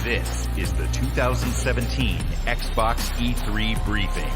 This is the 2017 Xbox E3 briefing.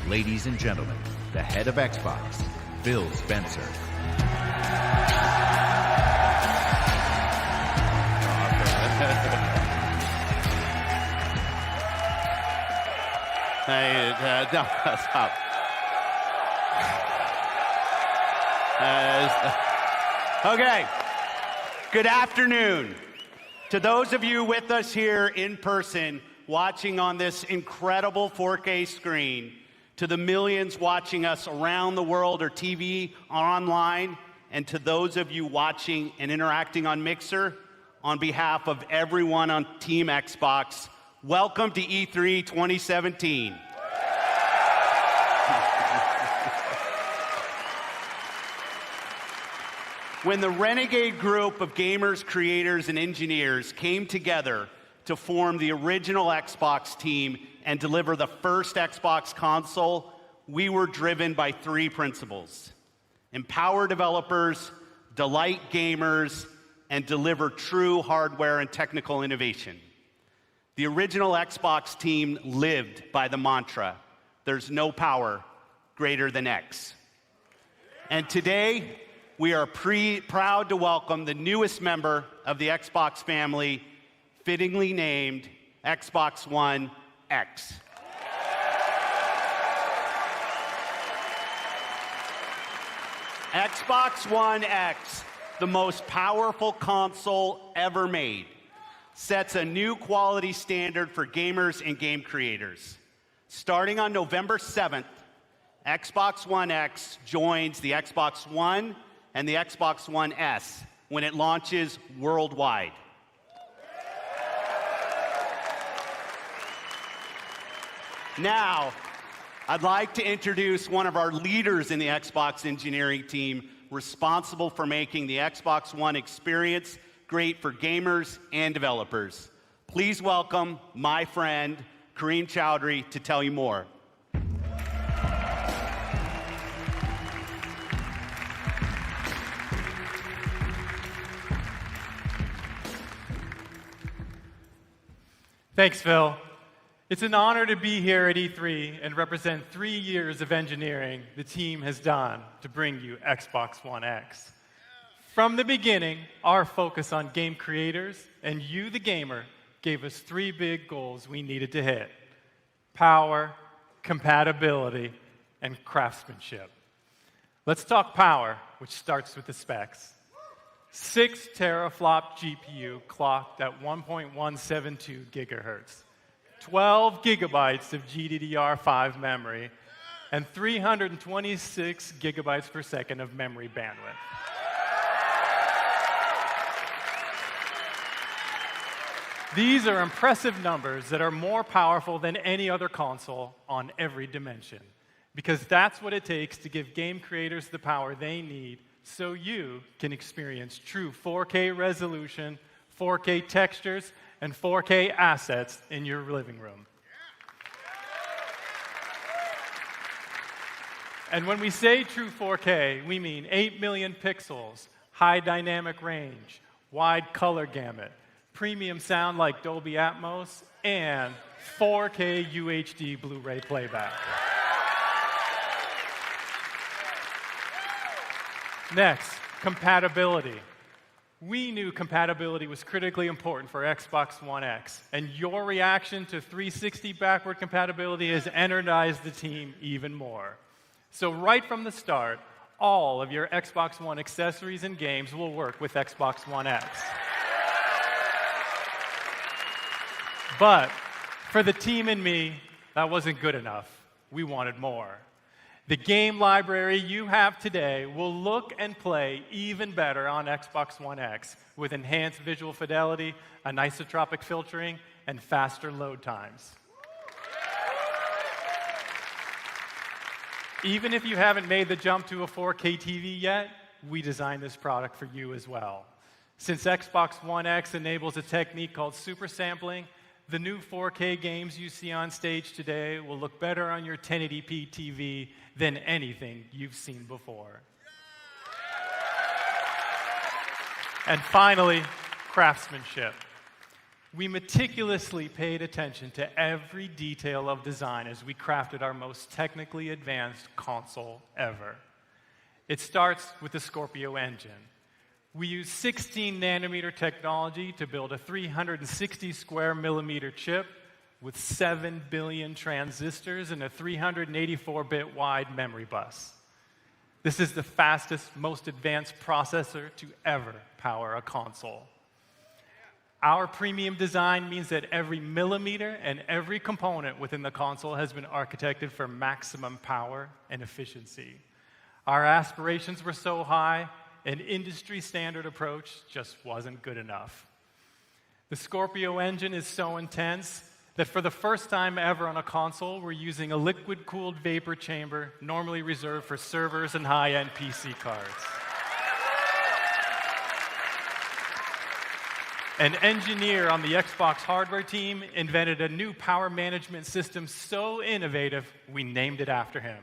Ladies and gentlemen, the head of Xbox, Phil Spencer. Hey, no, stop. Okay. Good afternoon. To those of you with us here in person, watching on this incredible 4K screen, to the millions watching us around the world or TV or online, and to those of you watching and interacting on Mixer, on behalf of everyone on Team Xbox, welcome to E3 2017. When the renegade group of gamers, creators, and engineers came together to form the original Xbox team and deliver the first Xbox console, we were driven by three principles: empower developers, delight gamers, and deliver true hardware and technical innovation. The original Xbox team lived by the mantra, there's no power greater than X. And today, we are proud to welcome the newest member of the Xbox family, fittingly named Xbox One X. Xbox One X, the most powerful console ever made, sets a new quality standard for gamers and game creators. Starting on November 7th, Xbox One X joins the Xbox One and the Xbox One S when it launches worldwide. Now, I'd like to introduce one of our leaders in the Xbox engineering team responsible for making the Xbox One experience great for gamers and developers. Please welcome my friend, Kareem Chowdhury, to tell you more. Thanks, Phil. It's an honor to be here at E3 and represent 3 years of engineering the team has done to bring you Xbox One X. From the beginning, our focus on game creators and you, the gamer, gave us 3 big goals we needed to hit: power, compatibility, and craftsmanship. Let's talk power, which starts with the specs. 6 teraflop GPU clocked at 1.172 gigahertz. 12 gigabytes of GDDR5 memory, and 326 gigabytes per second of memory bandwidth. These are impressive numbers that are more powerful than any other console on every dimension, because that's what it takes to give game creators the power they need so you can experience true 4K resolution, 4K textures, and 4K assets in your living room. And when we say true 4K, we mean 8 million pixels, high dynamic range, wide color gamut, premium sound like Dolby Atmos, and 4K UHD Blu-ray playback. Next, compatibility. We knew compatibility was critically important for Xbox One X, and your reaction to 360 backward compatibility has energized the team even more. So right from the start, all of your Xbox One accessories and games will work with Xbox One X. But for the team and me, that wasn't good enough. We wanted more. The game library you have today will look and play even better on Xbox One X with enhanced visual fidelity, anisotropic filtering, and faster load times. Even if you haven't made the jump to a 4K TV yet, we designed this product for you as well. Since Xbox One X enables a technique called super sampling, the new 4K games you see on stage today will look better on your 1080p TV than anything you've seen before. And finally, craftsmanship. We meticulously paid attention to every detail of design as we crafted our most technically advanced console ever. It starts with the Scorpio engine. We use 16-nanometer technology to build a 360 square millimeter chip with 7 billion transistors and a 384-bit wide memory bus. This is the fastest, most advanced processor to ever power a console. Our premium design means that every millimeter and every component within the console has been architected for maximum power and efficiency. Our aspirations were so high, an industry-standard approach just wasn't good enough. The Scorpio engine is so intense that for the first time ever on a console, we're using a liquid-cooled vapor chamber normally reserved for servers and high-end PC cards. An engineer on the Xbox hardware team invented a new power management system so innovative, we named it after him.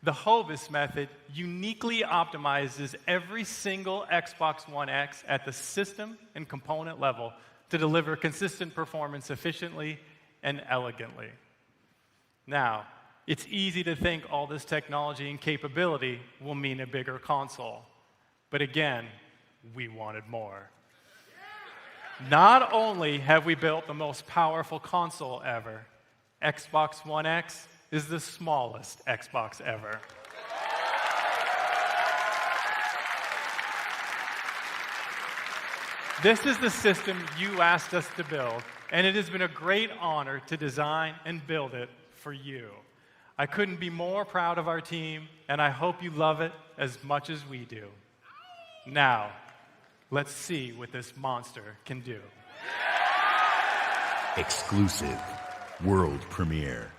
The Hovis method uniquely optimizes every single Xbox One X at the system and component level to deliver consistent performance efficiently and elegantly. Now, it's easy to think all this technology and capability will mean a bigger console. But again, we wanted more. Not only have we built the most powerful console ever, Xbox One X is the smallest Xbox ever. This is the system you asked us to build, and it has been a great honor to design and build it for you. I couldn't be more proud of our team, and I hope you love it as much as we do. Now, let's see what this monster can do. Exclusive world premiere.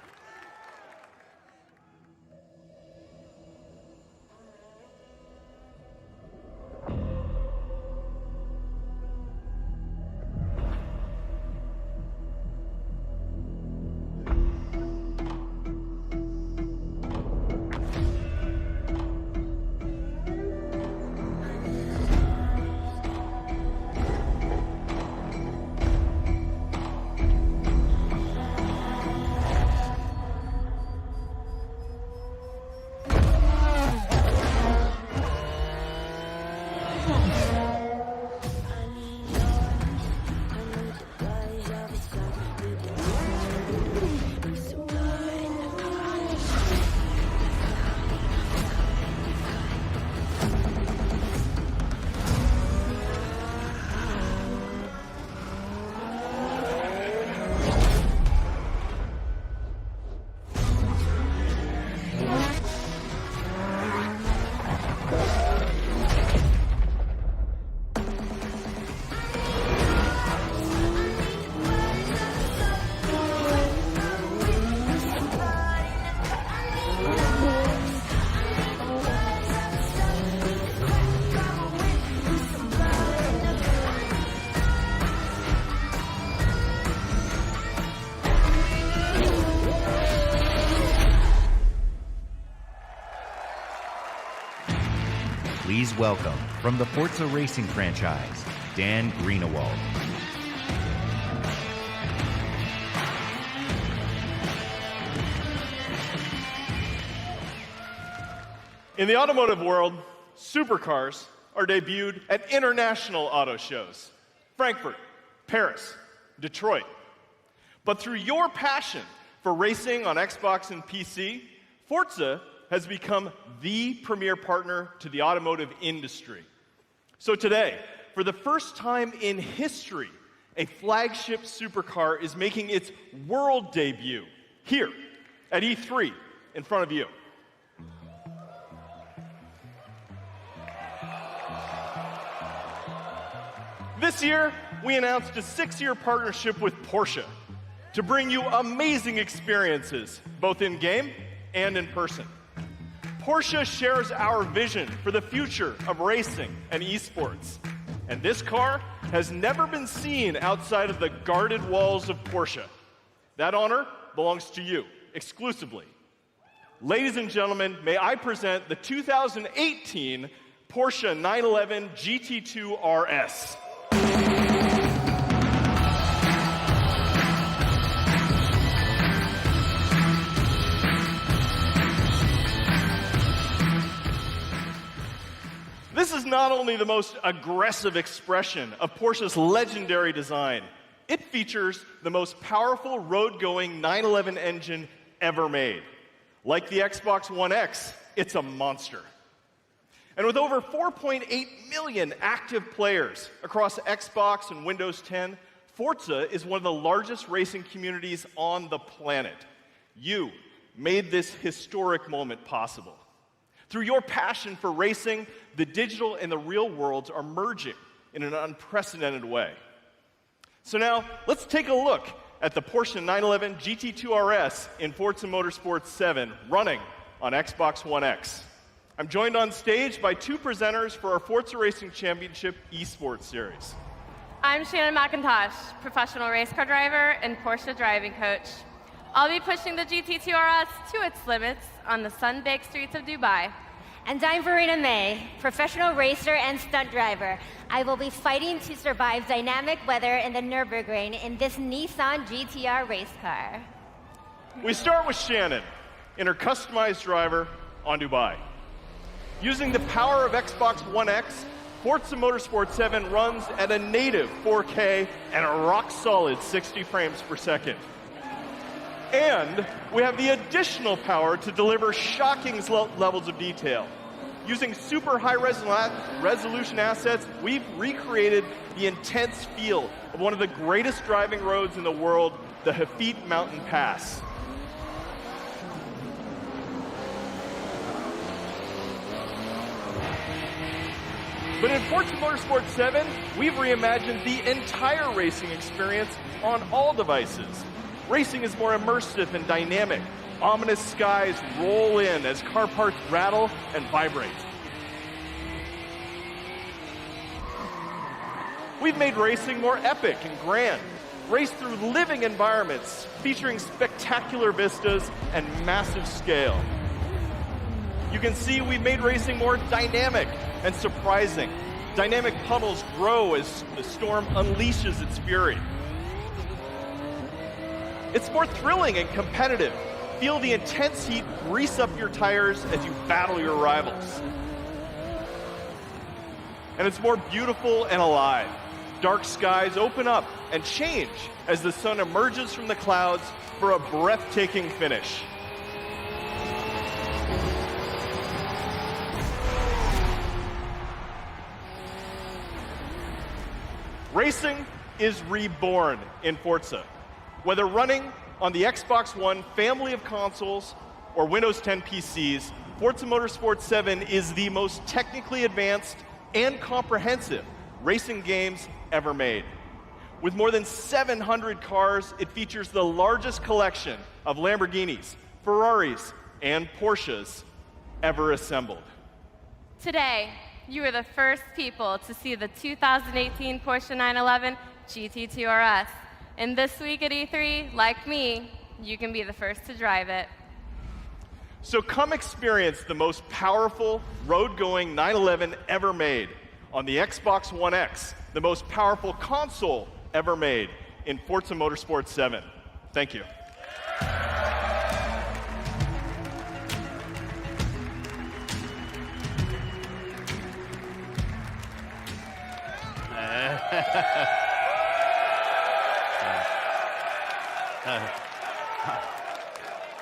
Please welcome, from the Forza Racing franchise, Dan Greenewald. In the automotive world, supercars are debuted at international auto shows. Frankfurt, Paris, Detroit. But through your passion for racing on Xbox and PC, Forza has become the premier partner to the automotive industry. So today, for the first time in history, a flagship supercar is making its world debut here at E3 in front of you. This year, we announced a 6-year partnership with Porsche to bring you amazing experiences, both in-game and in person. Porsche shares our vision for the future of racing and esports. And this car has never been seen outside of the guarded walls of Porsche. That honor belongs to you, exclusively. Ladies and gentlemen, may I present the 2018 Porsche 911 GT2 RS. This is not only the most aggressive expression of Porsche's legendary design, it features the most powerful road-going 911 engine ever made. Like the Xbox One X, it's a monster. And with over 4.8 million active players across Xbox and Windows 10, Forza is one of the largest racing communities on the planet. You made this historic moment possible. Through your passion for racing, the digital and the real worlds are merging in an unprecedented way. So now, let's take a look at the Porsche 911 GT2 RS in Forza Motorsport 7 running on Xbox One X. I'm joined on stage by 2 presenters for our Forza Racing Championship eSports Series. I'm Shannon McIntosh, professional race car driver and Porsche driving coach. I'll be pushing the GT2 RS to its limits on the sun-baked streets of Dubai. And I'm Verena May, professional racer and stunt driver. I will be fighting to survive dynamic weather in the Nürburgring in this Nissan GTR race car. We start with Shannon in her customized driver on Dubai. Using the power of Xbox One X, Forza Motorsport 7 runs at a native 4K and a rock-solid 60 frames per second. And we have the additional power to deliver shocking levels of detail. Using super high resolution assets, we've recreated the intense feel of one of the greatest driving roads in the world, the Hafit Mountain Pass. But in Forza Motorsport 7, we've reimagined the entire racing experience on all devices. Racing is more immersive and dynamic. Ominous skies roll in as car parts rattle and vibrate. We've made racing more epic and grand. Race through living environments featuring spectacular vistas and massive scale. You can see we've made racing more dynamic and surprising. Dynamic puddles grow as the storm unleashes its fury. It's more thrilling and competitive. Feel the intense heat grease up your tires as you battle your rivals. And it's more beautiful and alive. Dark skies open up and change as the sun emerges from the clouds for a breathtaking finish. Racing is reborn in Forza. Whether running on the Xbox One family of consoles or Windows 10 PCs, Forza Motorsport 7 is the most technically advanced and comprehensive racing games ever made. With more than 700 cars, it features the largest collection of Lamborghinis, Ferraris, and Porsches ever assembled. Today, you are the first people to see the 2018 Porsche 911 GT2 RS. And this week at E3, like me, you can be the first to drive it. So come experience the most powerful road-going 911 ever made on the Xbox One X, the most powerful console ever made in Forza Motorsport 7. Thank you.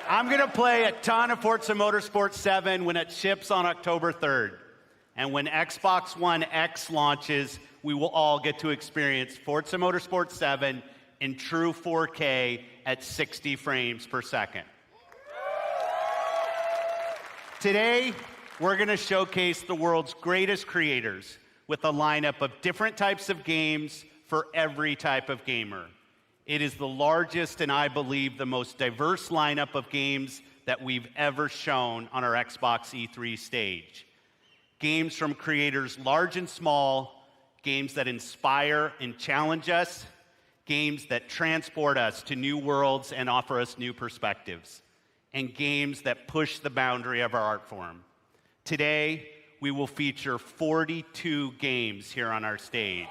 I'm going to play a ton of Forza Motorsport 7 when it ships on October 3rd. And when Xbox One X launches, we will all get to experience Forza Motorsport 7 in true 4K at 60 frames per second. Today, we're going to showcase the world's greatest creators with a lineup of different types of games for every type of gamer. It is the largest and I believe the most diverse lineup of games that we've ever shown on our Xbox E3 stage. Games from creators large and small, games that inspire and challenge us, games that transport us to new worlds and offer us new perspectives, and games that push the boundary of our art form. Today, we will feature 42 games here on our stage,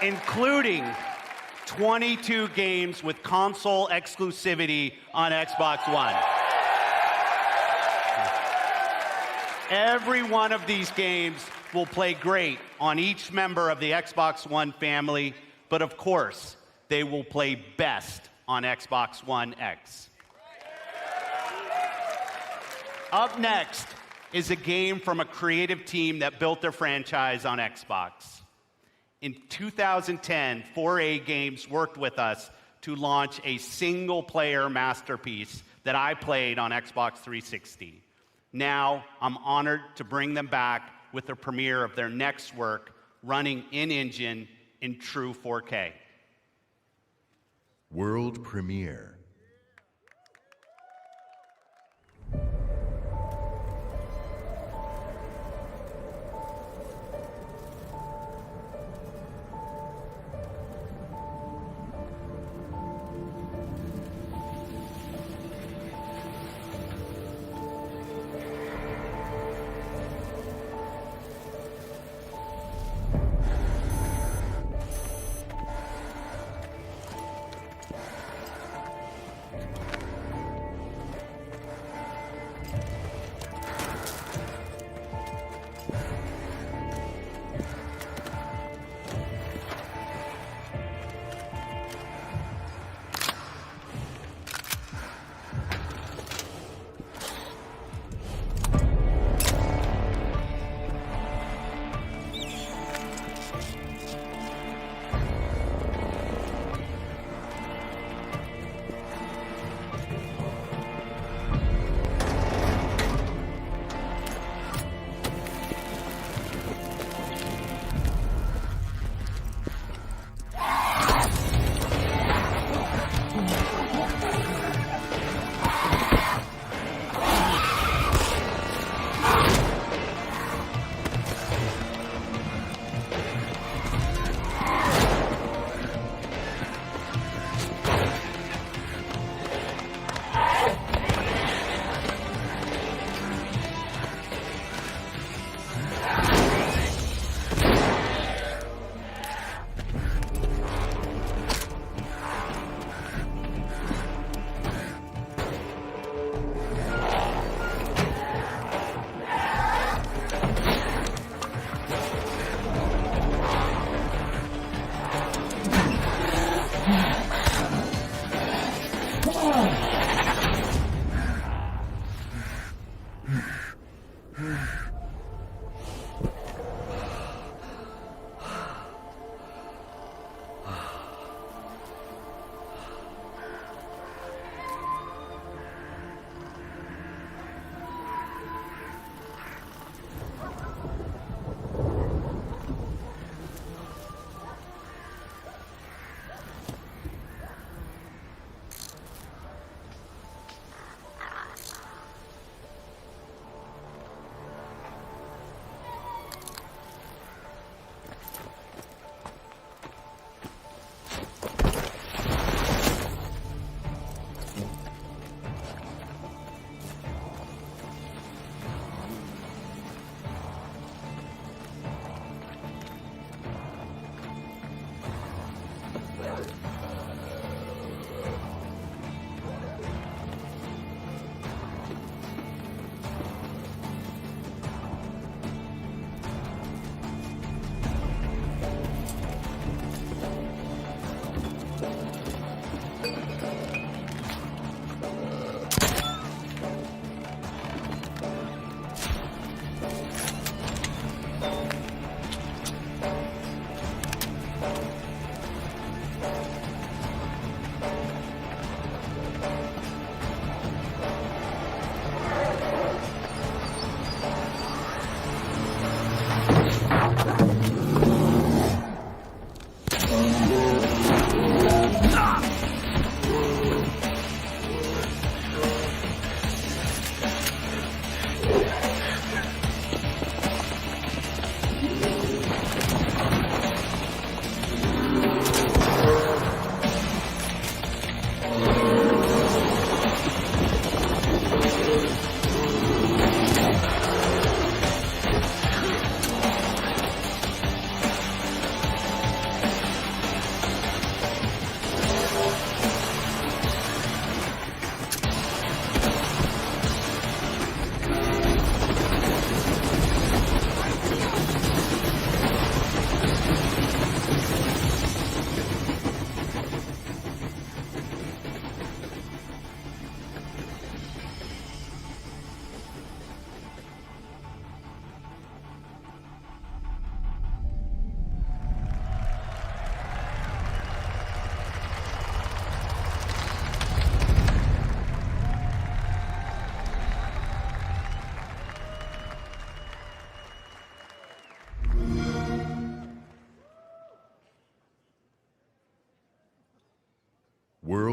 including 22 games with console exclusivity on Xbox One. Every one of these games will play great on each member of the Xbox One family, but of course, they will play best on Xbox One X. Up next is a game from a creative team that built their franchise on Xbox. In 2010, 4A Games worked with us to launch a single-player masterpiece that I played on Xbox 360. Now, I'm honored to bring them back with the premiere of their next work, running in-engine in true 4K. World premiere.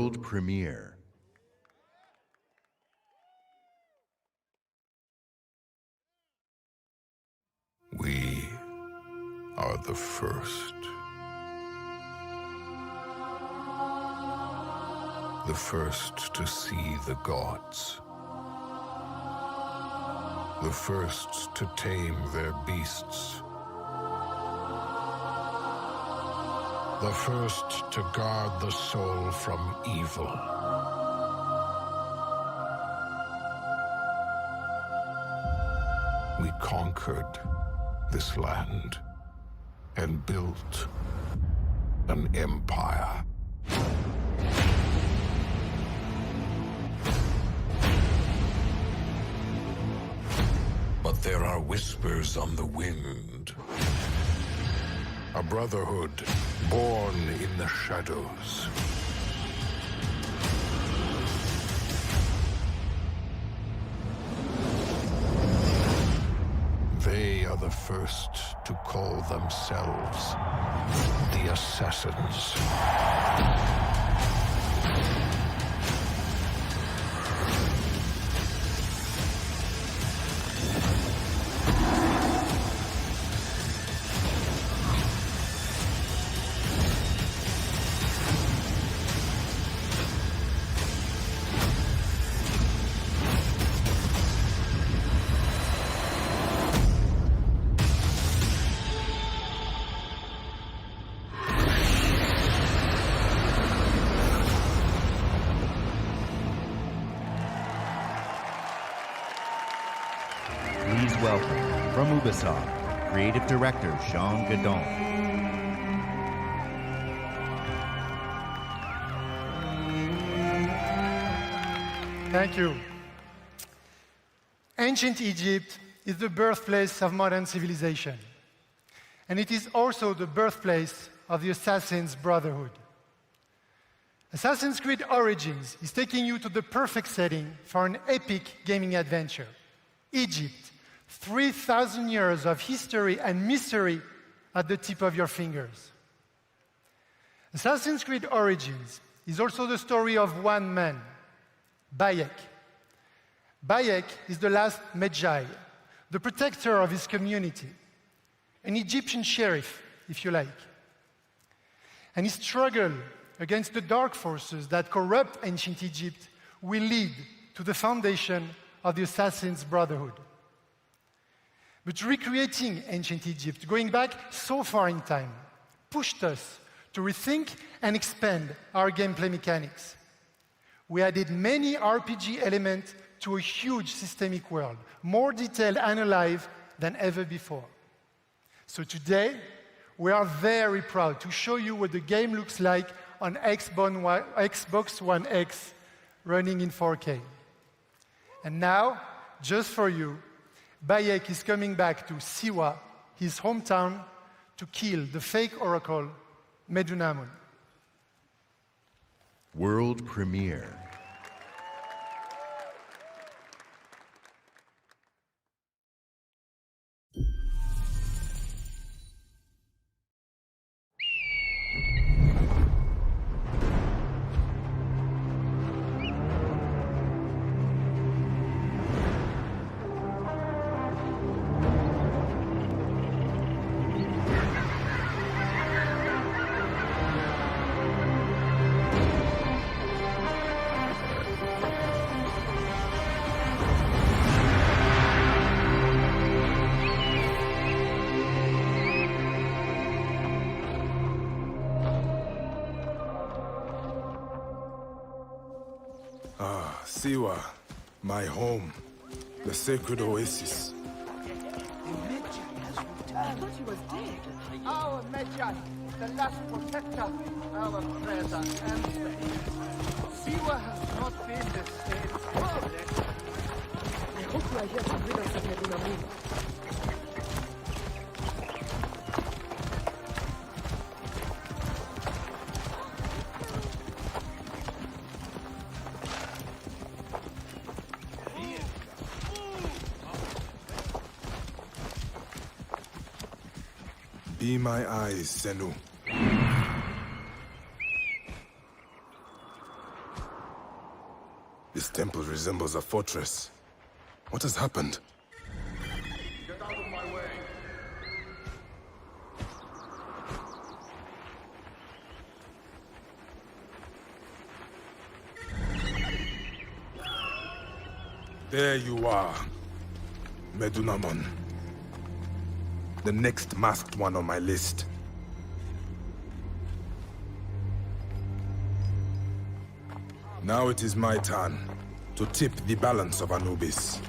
World premiere. We are the first. The first to see the gods. The first to tame their beasts. The first to guard the soul from evil. We conquered this land and built an empire. But there are whispers on the wind. A brotherhood born in the shadows. They are the first to call themselves the Assassins. Please welcome, from Ubisoft, Creative Director Jean Gadon. Thank you. Ancient Egypt is the birthplace of modern civilization. And it is also the birthplace of the Assassin's Brotherhood. Assassin's Creed Origins is taking you to the perfect setting for an epic gaming adventure. Egypt, 3,000 years of history and mystery at the tip of your fingers. Assassin's Creed Origins is also the story of one man, Bayek. Bayek is the last Medjay, the protector of his community, an Egyptian sheriff, if you like. And his struggle against the dark forces that corrupt ancient Egypt will lead to the foundation of the Assassin's Brotherhood. But recreating ancient Egypt, going back so far in time, pushed us to rethink and expand our gameplay mechanics. We added many RPG elements to a huge systemic world, more detailed and alive than ever before. So today, we are very proud to show you what the game looks like on Xbox One X running in 4K. And now, just for you, Bayek is coming back to Siwa, his hometown, to kill the fake oracle, Medunamun. World premiere. Siwa, my home, the sacred oasis. I thought he was dead. Our Medjay, the last protector, our prayers are answered. Siwa has not been the same forever. I hope you are here to rid us of Medunamun. Be my eyes, Senu. temple resembles a fortress. What has happened? Get out of my way. There you are, Medunamon. The next masked one on my list. Now it is my turn to tip the balance of Anubis.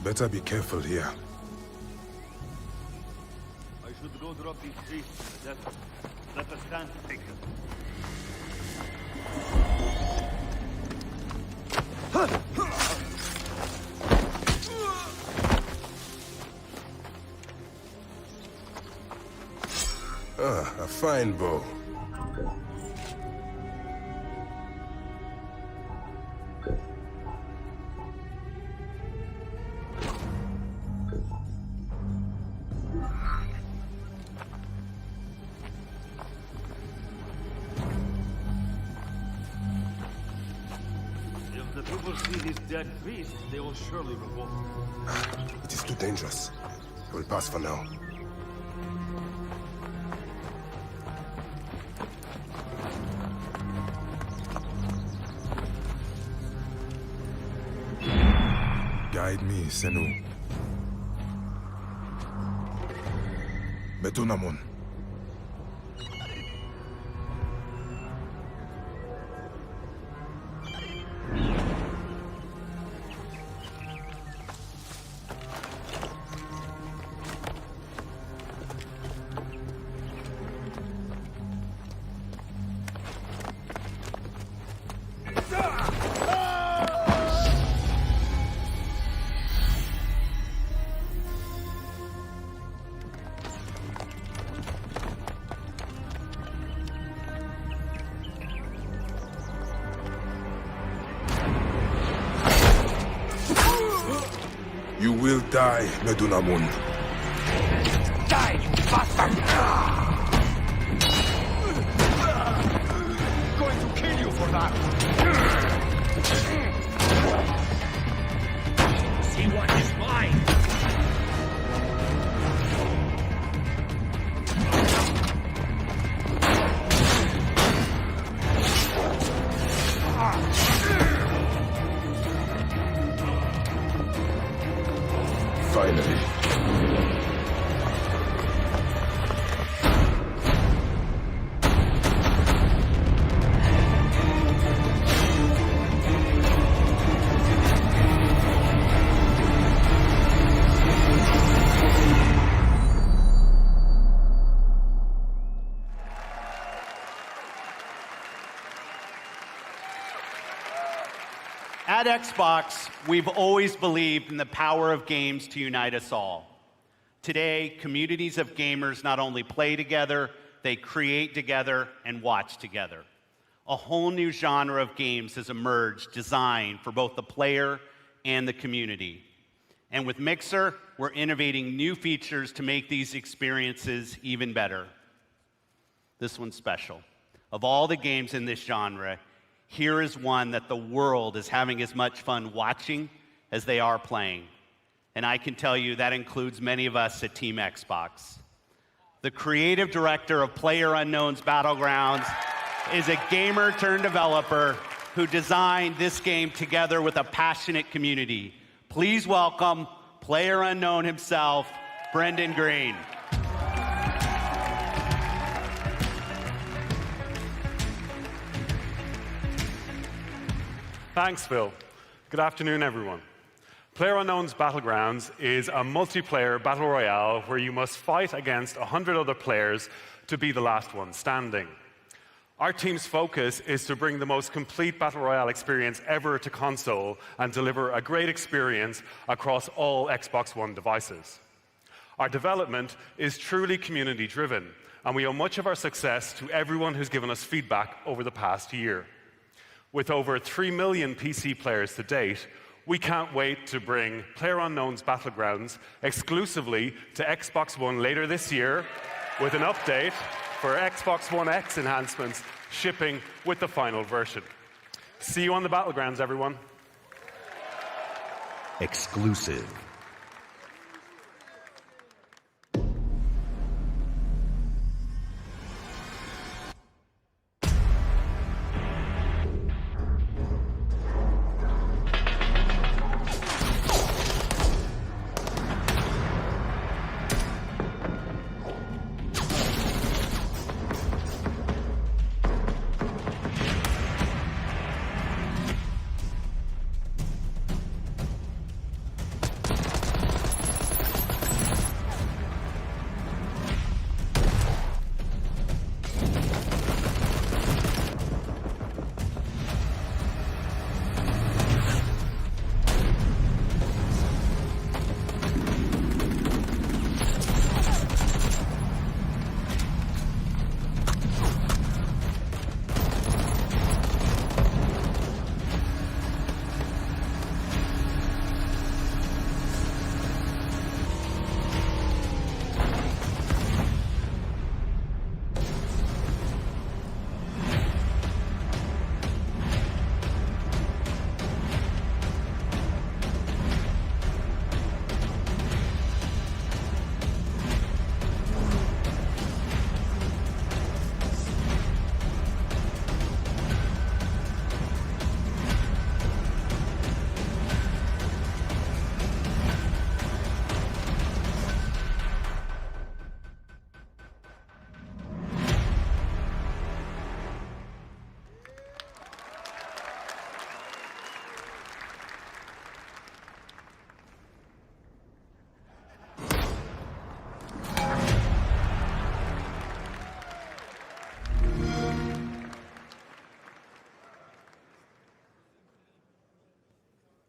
Better be careful here. I should go drop these priests in the desert. Let us stand to take them. A fine bow. If the people see these dead priests, they will surely revolt. It is too dangerous. I will pass for now. Guide me, Senu. Medunamon. You will die, Medunamon. Die, you bastard! Going to kill you for that! See what is mine! Finally. At Xbox, we've always believed in the power of games to unite us all. Today, communities of gamers not only play together, they create together and watch together. A whole new genre of games has emerged designed for both the player and the community. And with Mixer, we're innovating new features to make these experiences even better. This one's special. Of all the games in this genre, here is one that the world is having as much fun watching as they are playing. And I can tell you that includes many of us at Team Xbox. The creative director of PlayerUnknown's Battlegrounds is a gamer turned developer who designed this game together with a passionate community. Please welcome PlayerUnknown himself, Brendan Green. Thanks, Phil. Good afternoon, everyone. PlayerUnknown's Battlegrounds is a multiplayer battle royale where you must fight against 100 other players to be the last one standing. Our team's focus is to bring the most complete Battle Royale experience ever to console and deliver a great experience across all Xbox One devices. Our development is truly community-driven, and we owe much of our success to everyone who's given us feedback over the past year. With over 3 million PC players to date, we can't wait to bring PlayerUnknown's Battlegrounds exclusively to Xbox One later this year, with an update for Xbox One X enhancements shipping with the final version. See you on the Battlegrounds, everyone. Exclusive.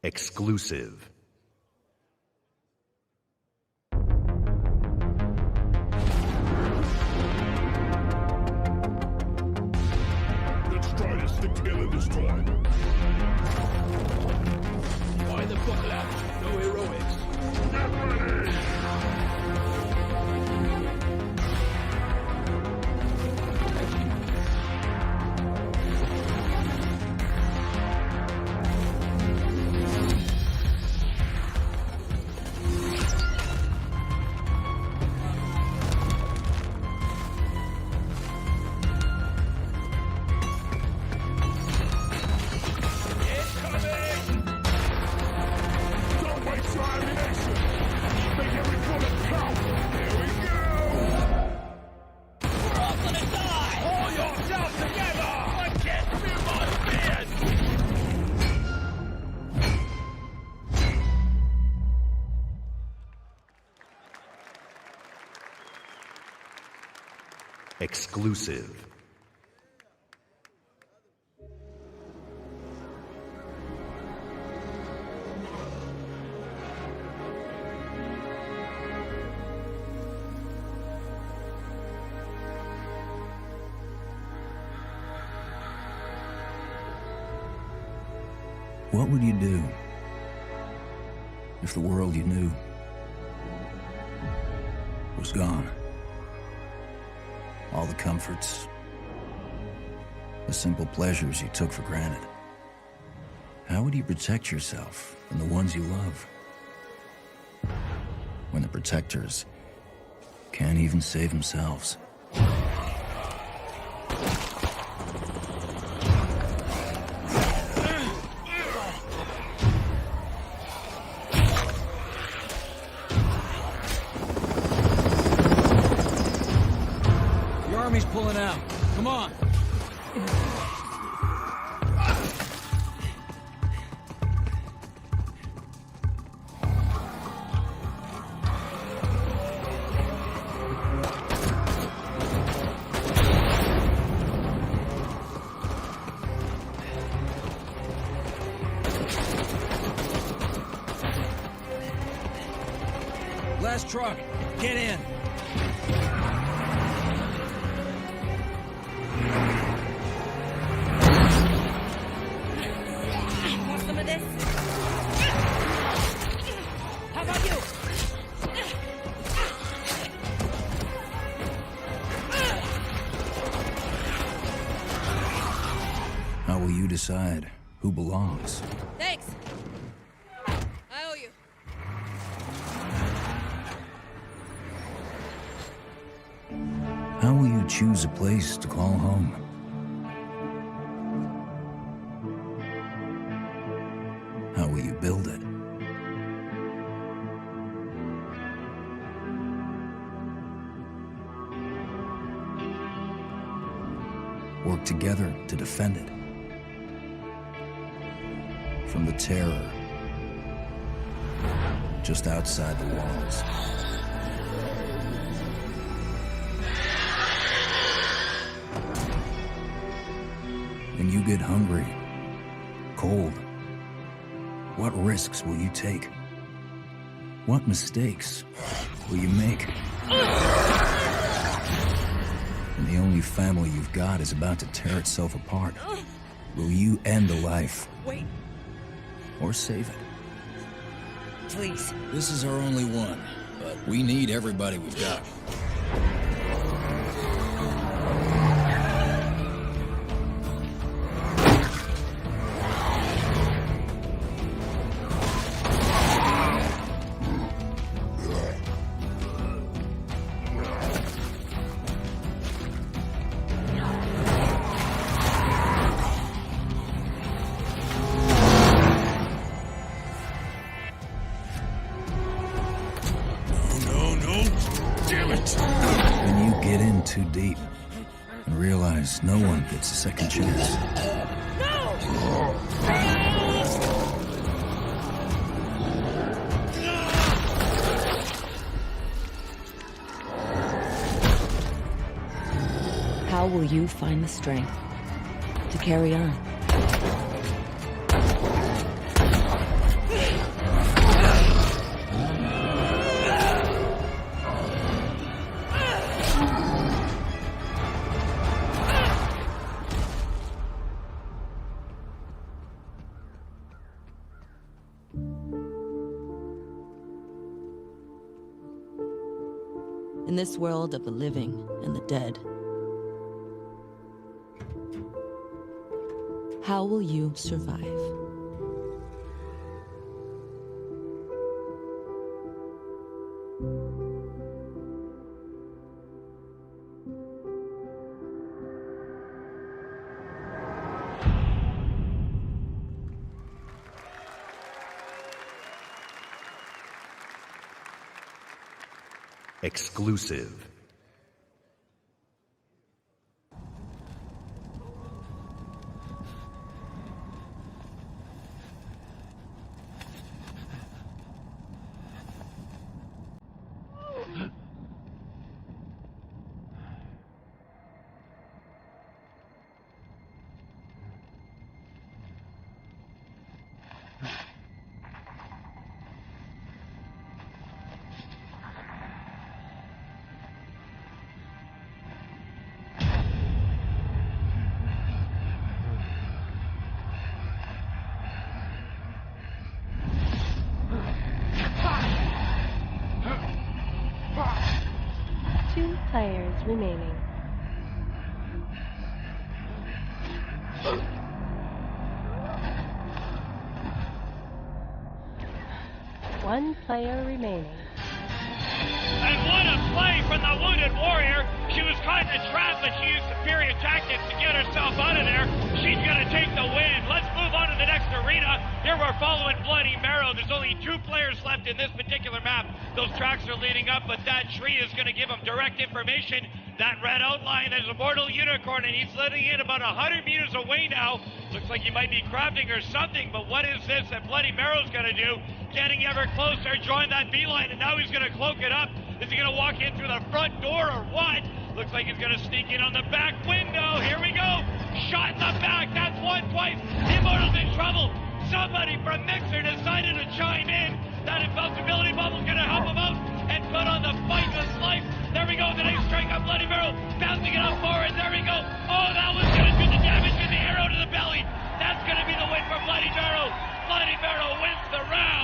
Exclusive. Let's try to stick together and destroy. Why the buckle out? No heroics. Exclusive. What would you do if the world you knew was gone? All the comforts, the simple pleasures you took for granted. How would you protect yourself and the ones you love when the protectors can't even save themselves? Pulling out. Come on. last truck. Get in. Want some of this? How about you? How will you decide who belongs? Thanks. I owe you. How will you choose a place to call home? How will you build it? Work together to defend it. From the terror just outside the walls. When you get hungry, cold, what risks will you take? What mistakes will you make? When the only family you've got is about to tear itself apart, will you end a life? Wait. Or save it? Please. This is our only one, but we need everybody we've got. Too deep and realize no one gets a second chance. How will you find the strength to carry on? In this world of the living and the dead, how will you survive? Exclusive. Players remaining. One player remaining. And what a play from the wounded warrior. She was caught in a trap, but she used superior tactics to get herself out of there. She's going to take the win. Let's move on to the next arena. Here we're following Bloody Marrow. There's only 2 players left in this particular map. Those tracks are leading up, but that tree is going to give them direct information. That red outline, there's a mortal unicorn, and he's letting in about 100 meters away now. Looks like he might be crafting or something, but what is this that Bloody Marrow's going to do? Getting ever closer, drawing that beeline, and now he's going to cloak it up. Is he going to walk in through the front door or what? Looks like he's going to sneak in on the back window. Here we go. Shot in the back. That's one twice. Immortal's in trouble. Somebody from Mixer decided to chime in. That invincibility bubble's going to help him out and but on the fight with life. There we go, the next strike on Bloody Barrel, bouncing it up forward. There we go. Oh, that was going to do the damage with the arrow to the belly. That's going to be the win for Bloody Barrel. Bloody Barrel wins the round.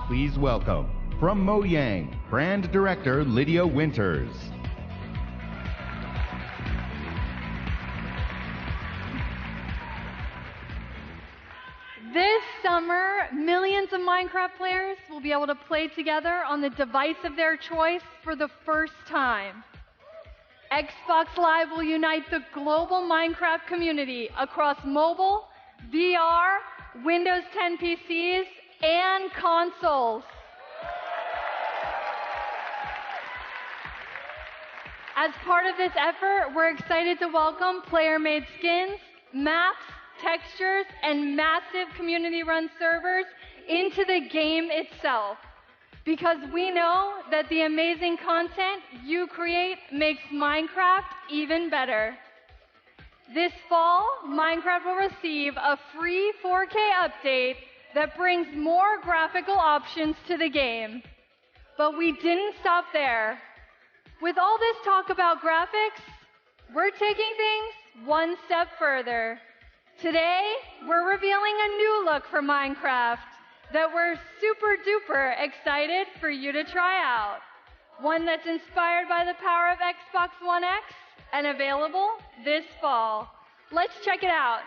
Please welcome, from Mojang, Brand Director Lydia Winters. This summer, millions of Minecraft players will be able to play together on the device of their choice for the first time. Xbox Live will unite the global Minecraft community across mobile, VR, Windows 10 PCs, and consoles. As part of this effort, we're excited to welcome player-made skins, maps, textures, and massive community-run servers into the game itself. Because we know that the amazing content you create makes Minecraft even better. This fall, Minecraft will receive a free 4K update that brings more graphical options to the game. But we didn't stop there. With all this talk about graphics, we're taking things one step further. Today, we're revealing a new look for Minecraft that we're super duper excited for you to try out. One that's inspired by the power of Xbox One X and available this fall. Let's check it out.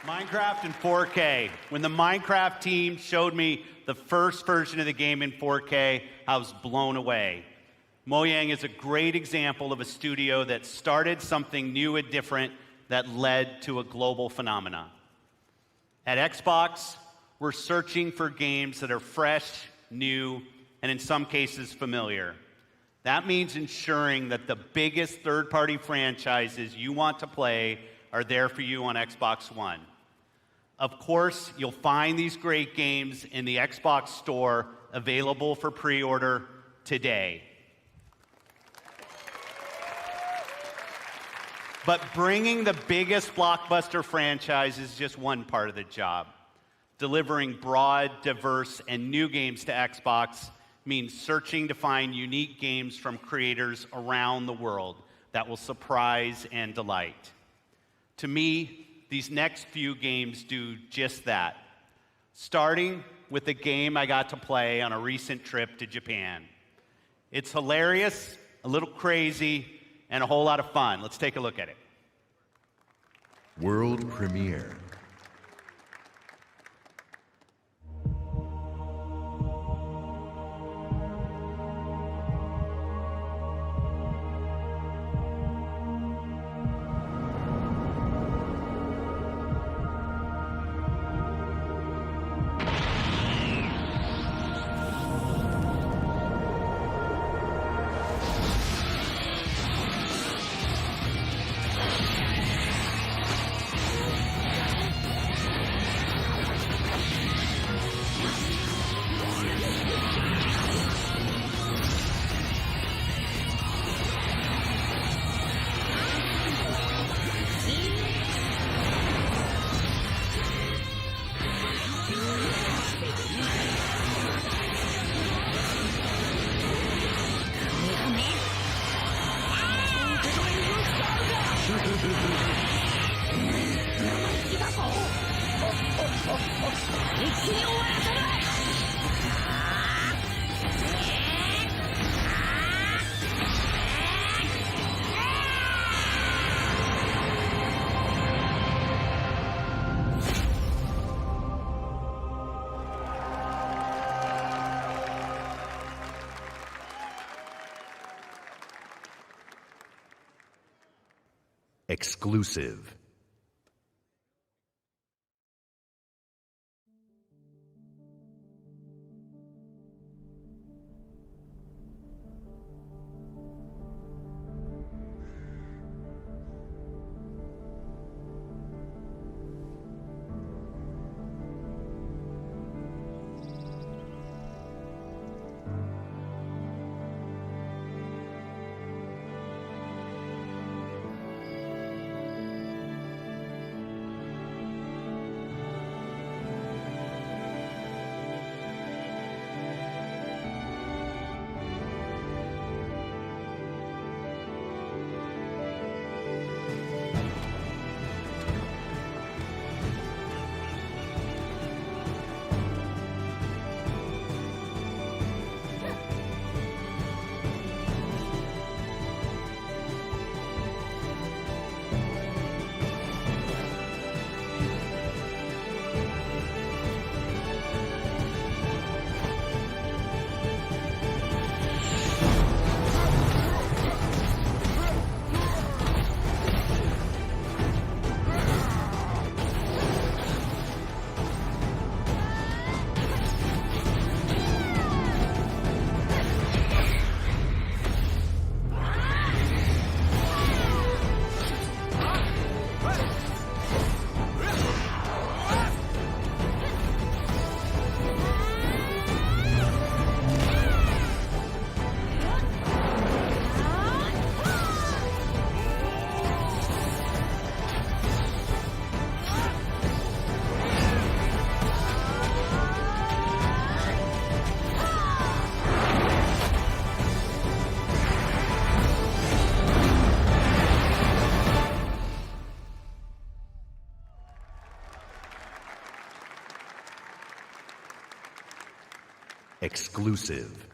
Minecraft in 4K. When the Minecraft team showed me the first version of the game in 4K, I was blown away. Mojang is a great example of a studio that started something new and different that led to a global phenomenon. At Xbox, we're searching for games that are fresh, new, and in some cases familiar. That means ensuring that the biggest third-party franchises you want to play are there for you on Xbox One. Of course, you'll find these great games in the Xbox Store, available for pre-order today. But bringing the biggest blockbuster franchise is just one part of the job. Delivering broad, diverse, and new games to Xbox means searching to find unique games from creators around the world that will surprise and delight. To me, these next few games do just that, starting with a game I got to play on a recent trip to Japan. It's hilarious, a little crazy, and a whole lot of fun. Let's take a look at it. World premiere. Exclusive. Exclusive.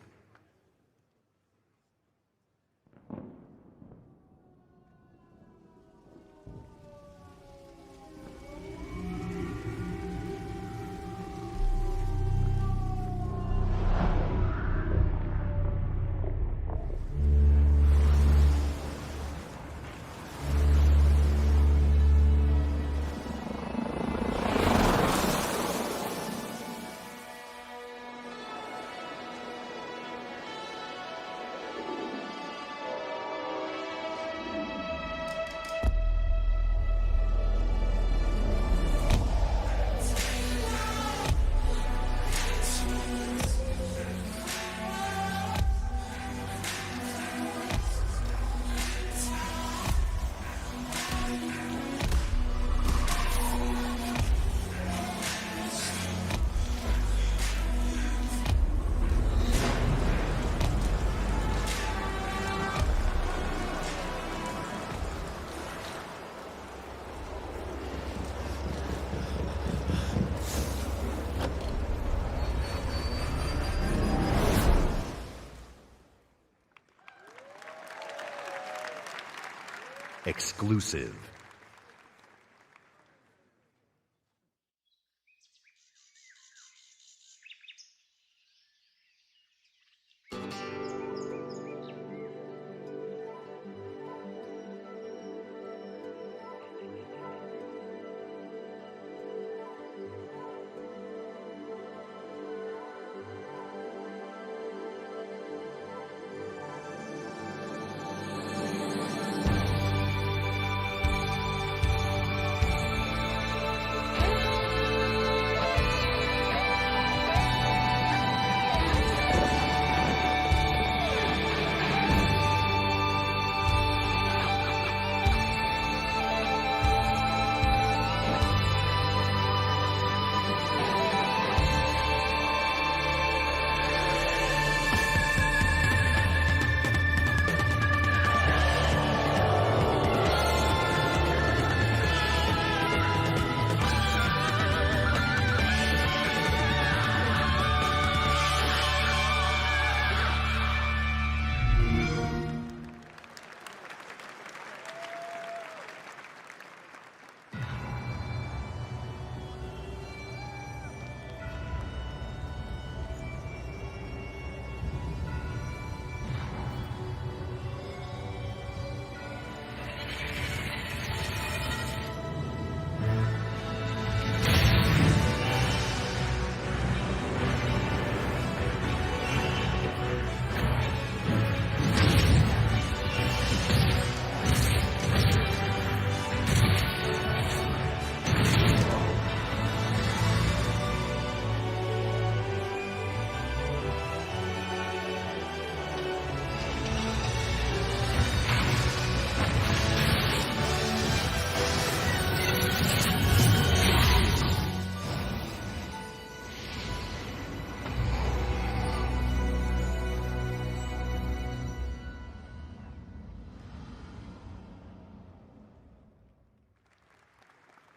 Exclusive.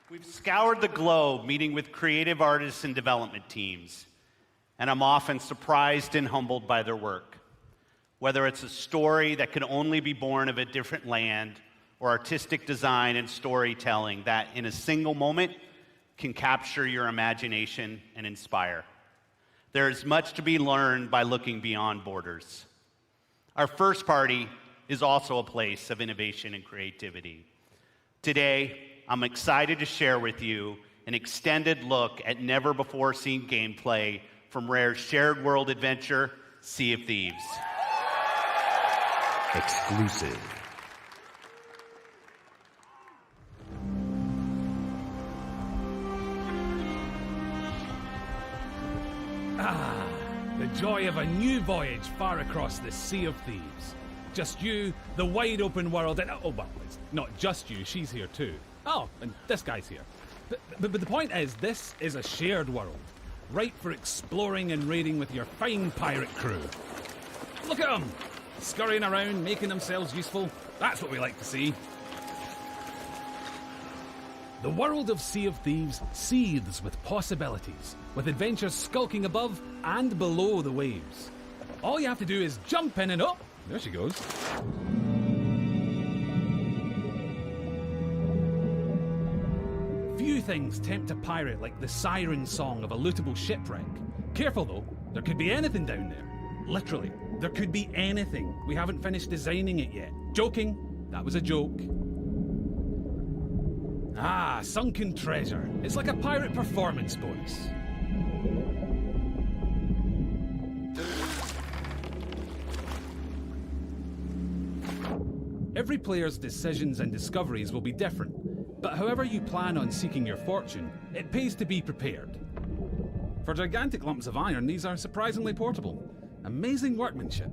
We've scoured the globe meeting with creative artists and development teams, and I'm often surprised and humbled by their work. Whether it's a story that could only be born of a different land, or artistic design and storytelling that, in a single moment, can capture your imagination and inspire. There is much to be learned by looking beyond borders. Our first party is also a place of innovation and creativity. Today, I'm excited to share with you an extended look at never-before-seen gameplay from Rare's shared world adventure, Sea of Thieves. Exclusive. Ah, the joy of a new voyage far across the Sea of Thieves. Just you, the wide open world, and oh, well, it's not just you, she's here too. Oh, and this guy's here. But the point is, this is a shared world, right for exploring and raiding with your fine pirate crew. Look at them, scurrying around, making themselves useful. That's what we like to see. The world of Sea of Thieves seethes with possibilities, with adventures skulking above and below the waves. All you have to do is jump in and oh, there she goes. Few things tempt a pirate like the siren song of a lootable shipwreck. Careful though, there could be anything down there. Literally, there could be anything. We haven't finished designing it yet. Joking, that was a joke. Ah, sunken treasure. It's like a pirate performance bonus. Every player's decisions and discoveries will be different, but however you plan on seeking your fortune, it pays to be prepared. For gigantic lumps of iron, these are surprisingly portable. Amazing workmanship.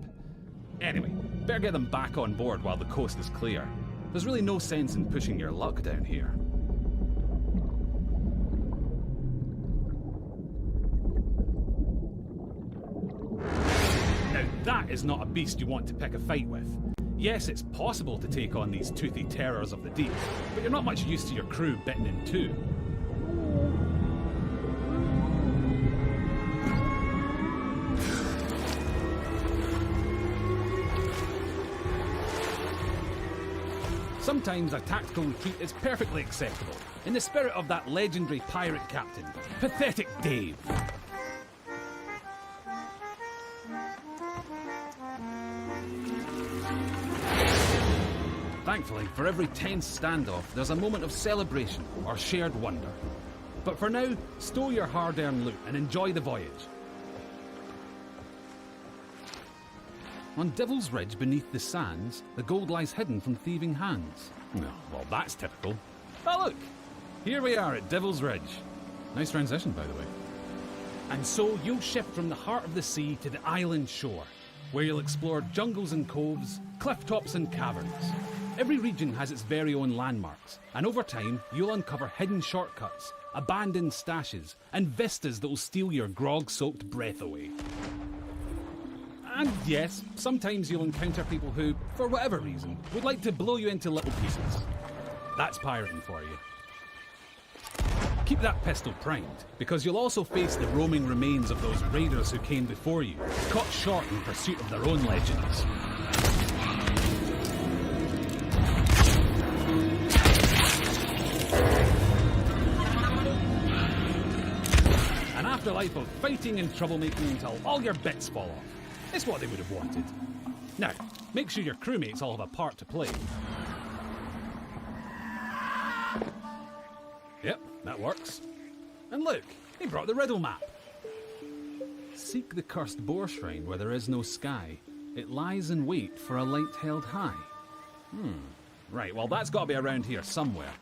Anyway, better get them back on board while the coast is clear. There's really no sense in pushing your luck down here. Now that is not a beast you want to pick a fight with. Yes, it's possible to take on these toothy terrors of the deep, but you're not much used to your crew bitten in two. Sometimes a tactical retreat is perfectly acceptable, in the spirit of that legendary pirate captain, Pathetic Dave. Thankfully, for every tense standoff, there's a moment of celebration or shared wonder. But for now, stow your hard-earned loot and enjoy the voyage. On Devil's Ridge beneath the sands, the gold lies hidden from thieving hands. No, well, that's typical. Oh, look! Here we are at Devil's Ridge. Nice transition, by the way. And so you'll shift from the heart of the sea to the island shore, where you'll explore jungles and coves, cliff tops and caverns. Every region has its very own landmarks, and over time, you'll uncover hidden shortcuts, abandoned stashes, and vistas that will steal your grog-soaked breath away. And yes, sometimes you'll encounter people who, for whatever reason, would like to blow you into little pieces. That's pirating for you. Keep that pistol primed, because you'll also face the roaming remains of those raiders who came before you, caught short in pursuit of their own legends. An afterlife of fighting and troublemaking until all your bits fall off. It's what they would have wanted. Now, make sure your crewmates all have a part to play. Yep, that works. And look, he brought the riddle map. Seek the cursed boar shrine where there is no sky. It lies in wait for a light held high. Right, well that's got to be around here somewhere.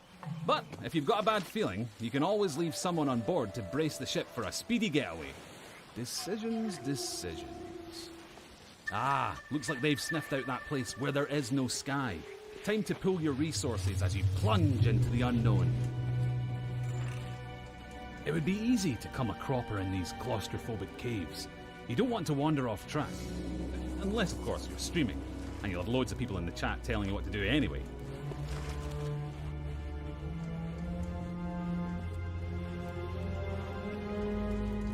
But if you've got a bad feeling, you can always leave someone on board to brace the ship for a speedy getaway. Decisions. Ah, looks like they've sniffed out that place where there is no sky. Time to pool your resources as you plunge into the unknown. It would be easy to come a cropper in these claustrophobic caves. You don't want to wander off track. Unless, of course, you're streaming, and you'll have loads of people in the chat telling you what to do anyway.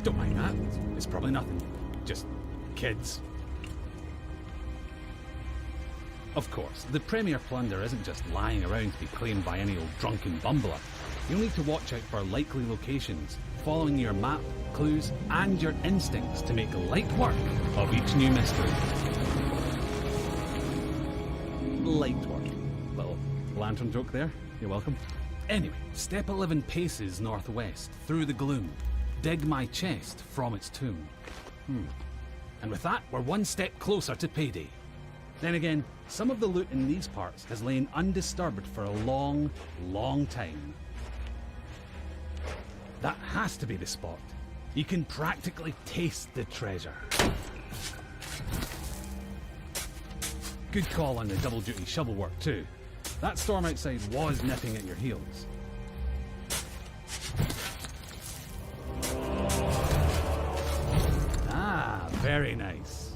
Don't mind that. It's probably nothing. Just kids. Of course, the Premier Plunder isn't just lying around to be claimed by any old drunken bumbler. You'll need to watch out for likely locations, following your map, clues, and your instincts to make light work of each new mystery. Light work. Little lantern joke there. You're welcome. Anyway, step 11 paces northwest, through the gloom. Dig my chest from its tomb. And with that, we're one step closer to payday. Then again, some of the loot in these parts has lain undisturbed for a long, long time. That has to be the spot. You can practically taste the treasure. Good call on the double-duty shovel work too. That storm outside was nipping at your heels. Ah, very nice.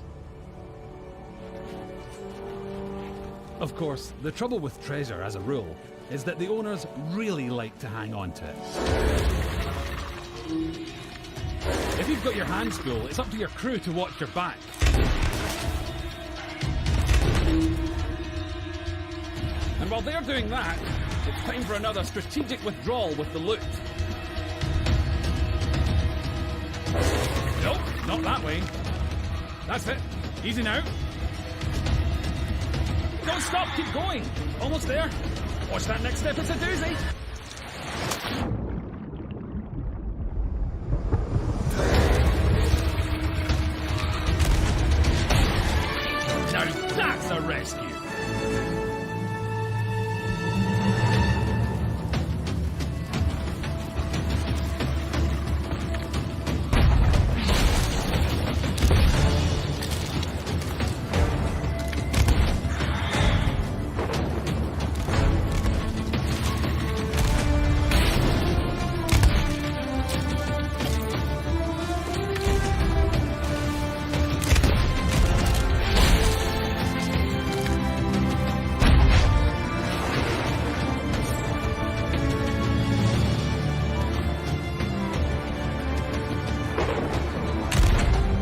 Of course, the trouble with treasure, as a rule, is that the owners really like to hang on to it. If you've got your hands full, it's up to your crew to watch your back. And while they're doing that, it's time for another strategic withdrawal with the loot. Nope, not that way. That's it. Easy now. Don't stop, keep going. Almost there. Watch that next step, it's a doozy. Now that's a rescue.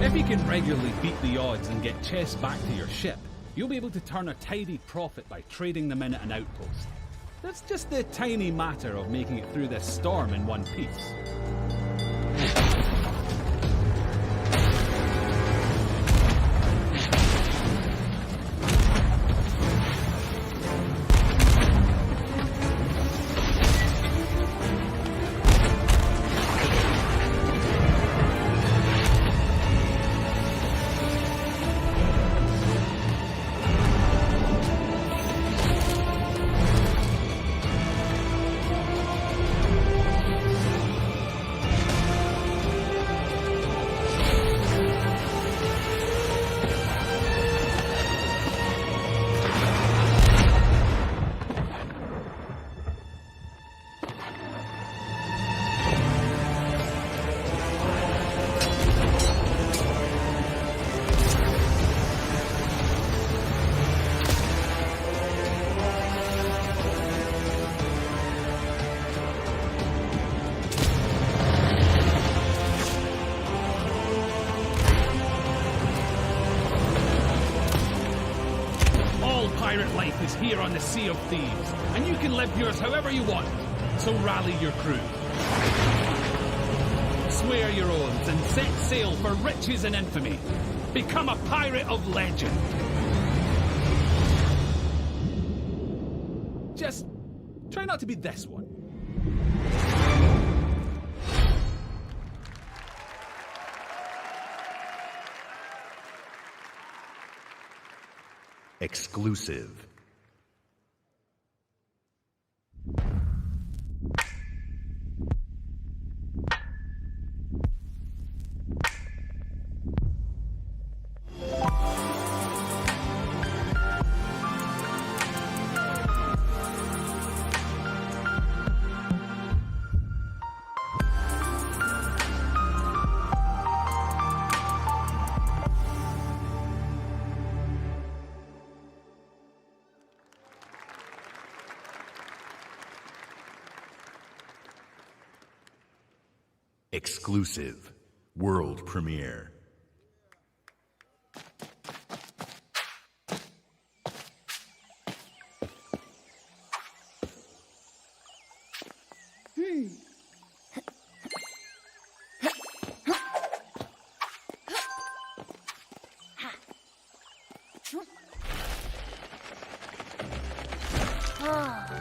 If you can regularly beat the odds and get chests back to your ship, you'll be able to turn a tidy profit by trading them in at an outpost. That's just the tiny matter of making it through this storm in one piece. Pirate life is here on the Sea of Thieves, and you can live yours however you want. So rally your crew. Swear your oaths and set sail for riches and infamy. Become a pirate of legend. Just try not to be this one. Exclusive. Exclusive. World premiere. Come on!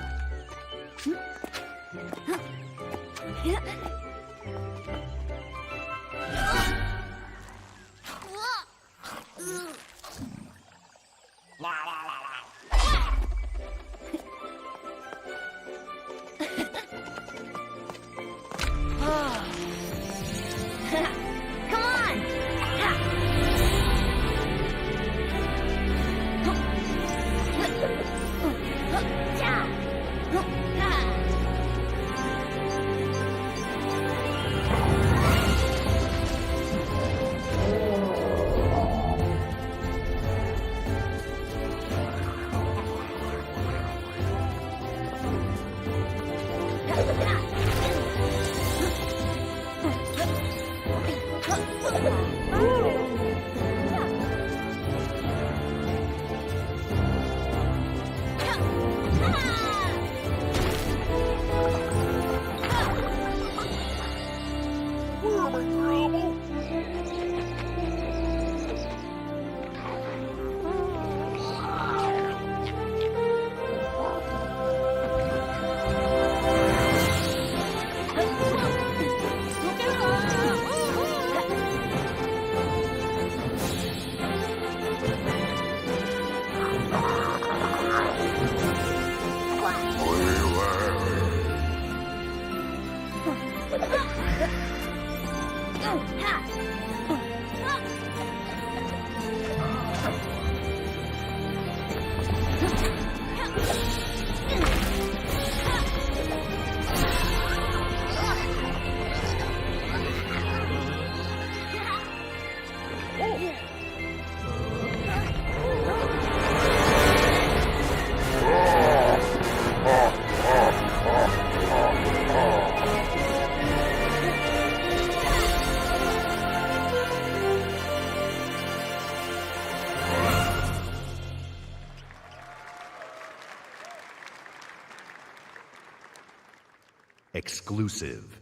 Exclusive.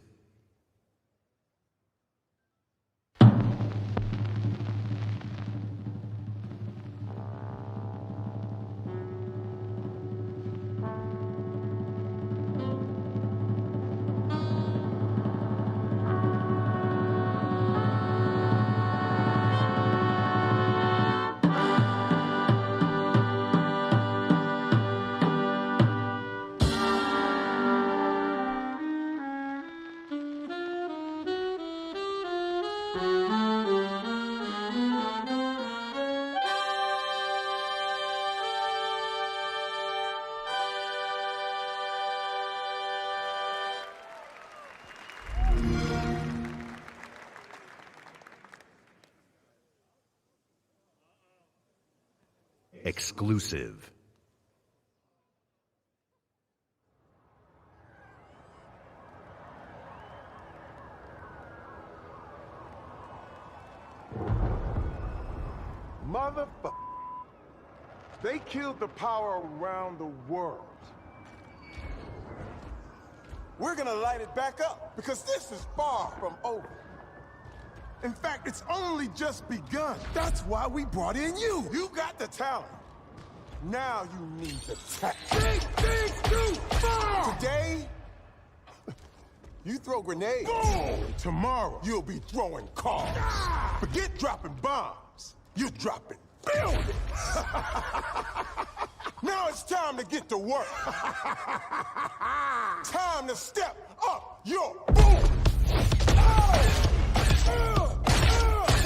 Exclusive. Motherfucker. They killed the power around the world. We're gonna light it back up, because this is far from over. In fact, it's only just begun. That's why we brought in you. You got the talent. Now you need the tech. Big things too far! Today, you throw grenades. Boom! Tomorrow, you'll be throwing cars. Forget dropping bombs. You're dropping buildings. Now it's time to get to work. Time to step up your boom.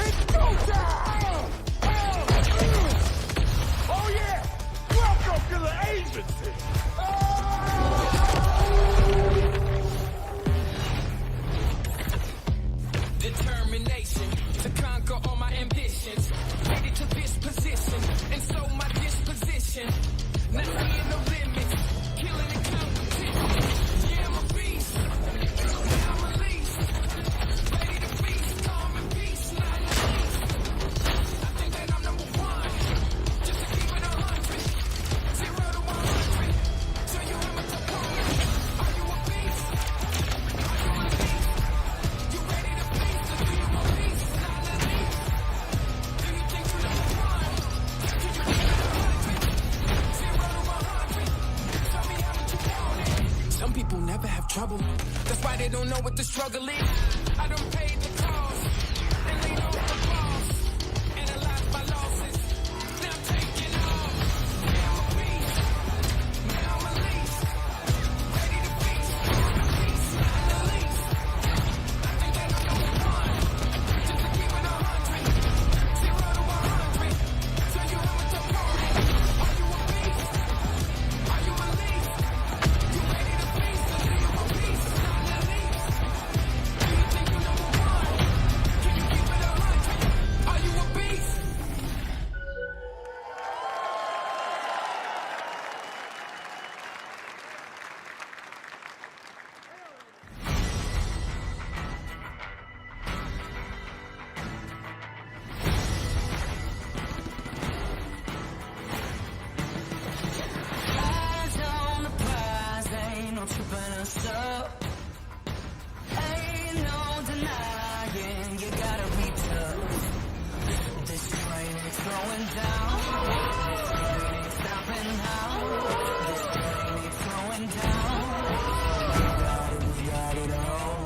It's go time! Oh yeah! Welcome to the agency! Determination to conquer all my ambitions. Headed to this position, and so my disposition. Not seeing no limits, killing the competition. Yeah, I'm a beast. Now I'm released. Ready to people never have trouble. That's why they don't know what the struggle is. I done paid the cost and lean off the boss. Analyze my losses. Now I'm taking off. Now I'm a beast. Now I'm a least. Ready to feast. Peace, not the least. I think that I'm number one. Just to keep it 100. 0 to 100. Tell you how much I'm pouring. Are you a beast? Are you a least? You ready to feast? Or do you a beast? Not the least. Do you think you're number one? Can you keep it 100? Are you a beast? Eyes on the prize, ain't no tripping us up. Ain't no denying, you gotta be tough. This train ain't slowing down. This train ain't stopping now. This train ain't slowing down. We got it all.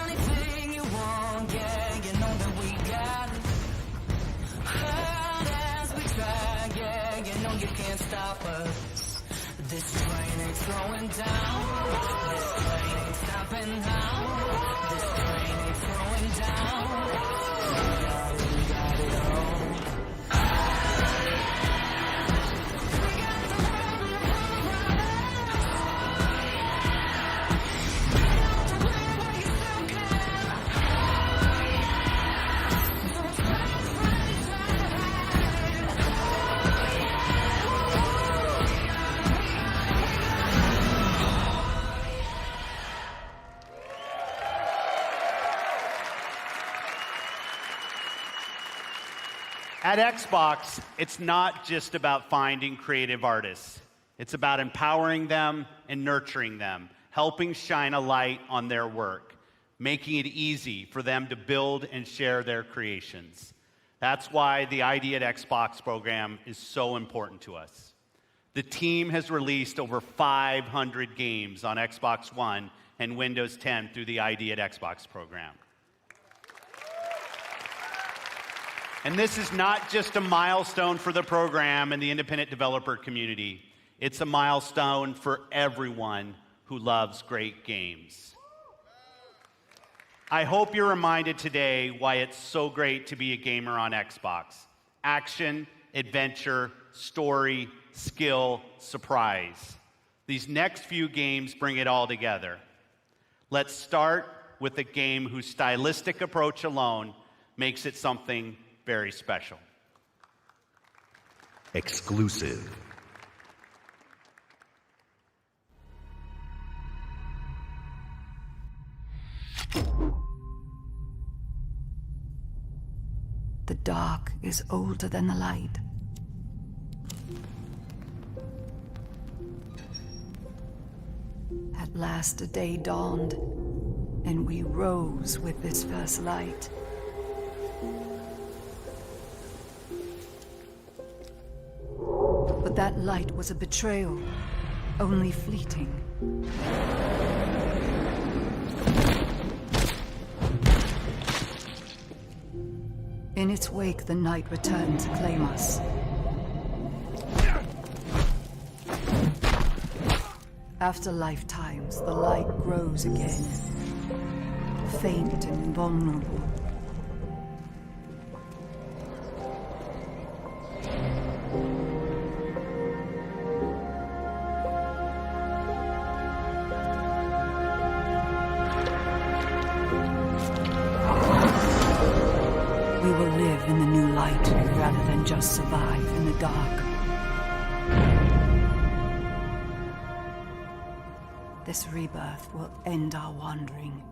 Anything you want, yeah, you know that we got it. Hard as we try, yeah, you know you can't stop us. This train ain't slowing down. This train ain't stopping now. This train ain't slowing down. We got it all. At Xbox, it's not just about finding creative artists. It's about empowering them and nurturing them, helping shine a light on their work, making it easy for them to build and share their creations. That's why the ID at Xbox program is so important to us. The team has released over 500 games on Xbox One and Windows 10 through the ID at Xbox program. And this is not just a milestone for the program and the independent developer community. It's a milestone for everyone who loves great games. I hope you're reminded today why it's so great to be a gamer on Xbox. Action, adventure, story, skill, surprise. These next few games bring it all together. Let's start with a game whose stylistic approach alone makes it something very special. Exclusive. The dark is older than the light. At last a day dawned, and we rose with this first light. But that light was a betrayal, only fleeting. In its wake, the night returned to claim us. After lifetimes, the light grows again, faint and vulnerable. We will live in the new light rather than just survive in the dark. This rebirth will end our wandering.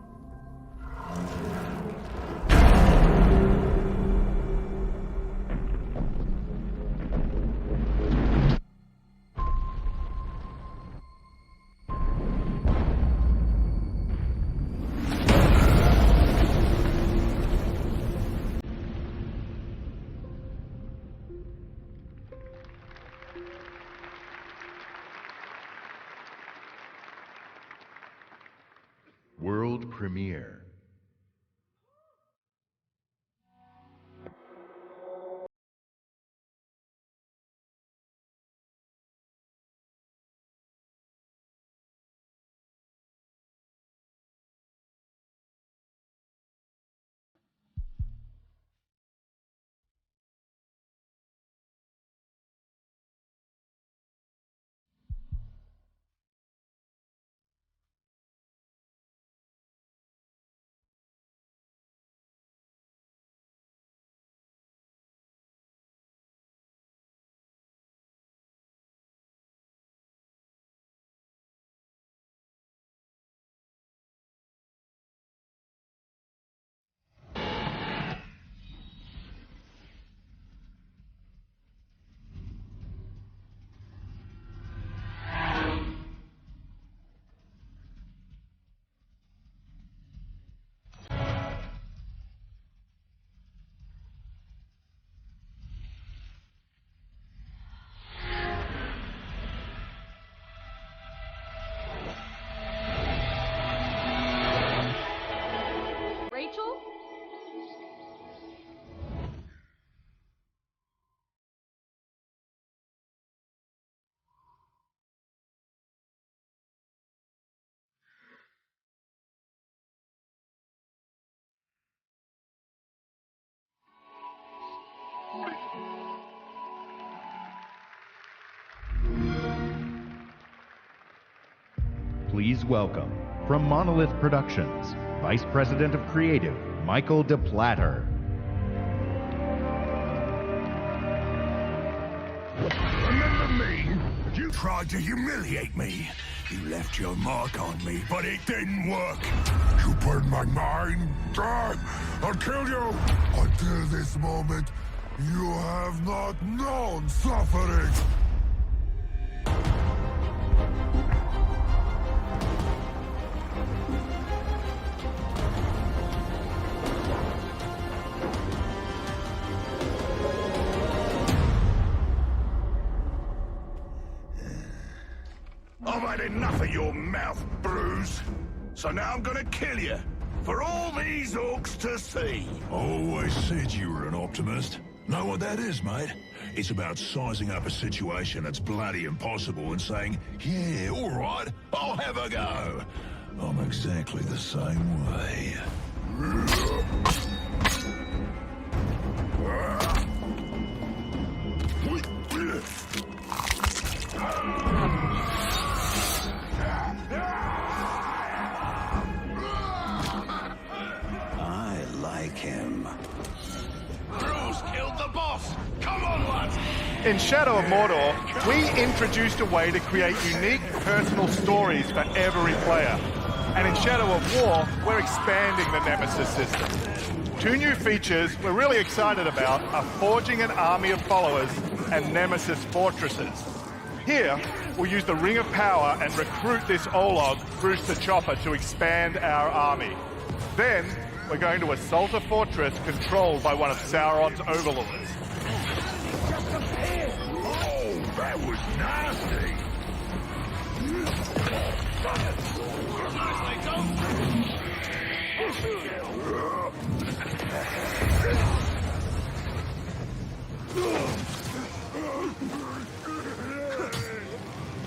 world premiere. Rachel? Please welcome, from Monolith Productions, Vice President of Creative, Michael DePlatter. Remember me? You tried to humiliate me. You left your mark on me, but it didn't work. You burned my mind. I'll kill you. Until this moment, you have not known suffering. I've had enough of your mouth, Bruce. So now I'm gonna kill you. For all these orcs to see. Always said you were an optimist. Know what that is, mate? It's about sizing up a situation that's bloody impossible and saying, yeah, all right, I'll have a go. I'm exactly the same way. I like him. Bruce killed the boss. Come on, lads. In Shadow of Mordor, we introduced a way to create unique personal stories for every player. And in Shadow of War, we're expanding the Nemesis system. 2 new features we're really excited about are Forging an Army of Followers and Nemesis Fortresses. Here, we'll use the Ring of Power and recruit this Olog, Bruce the Chopper, to expand our army. Then, we're going to assault a fortress controlled by one of Sauron's overlords. Oh, that was nasty.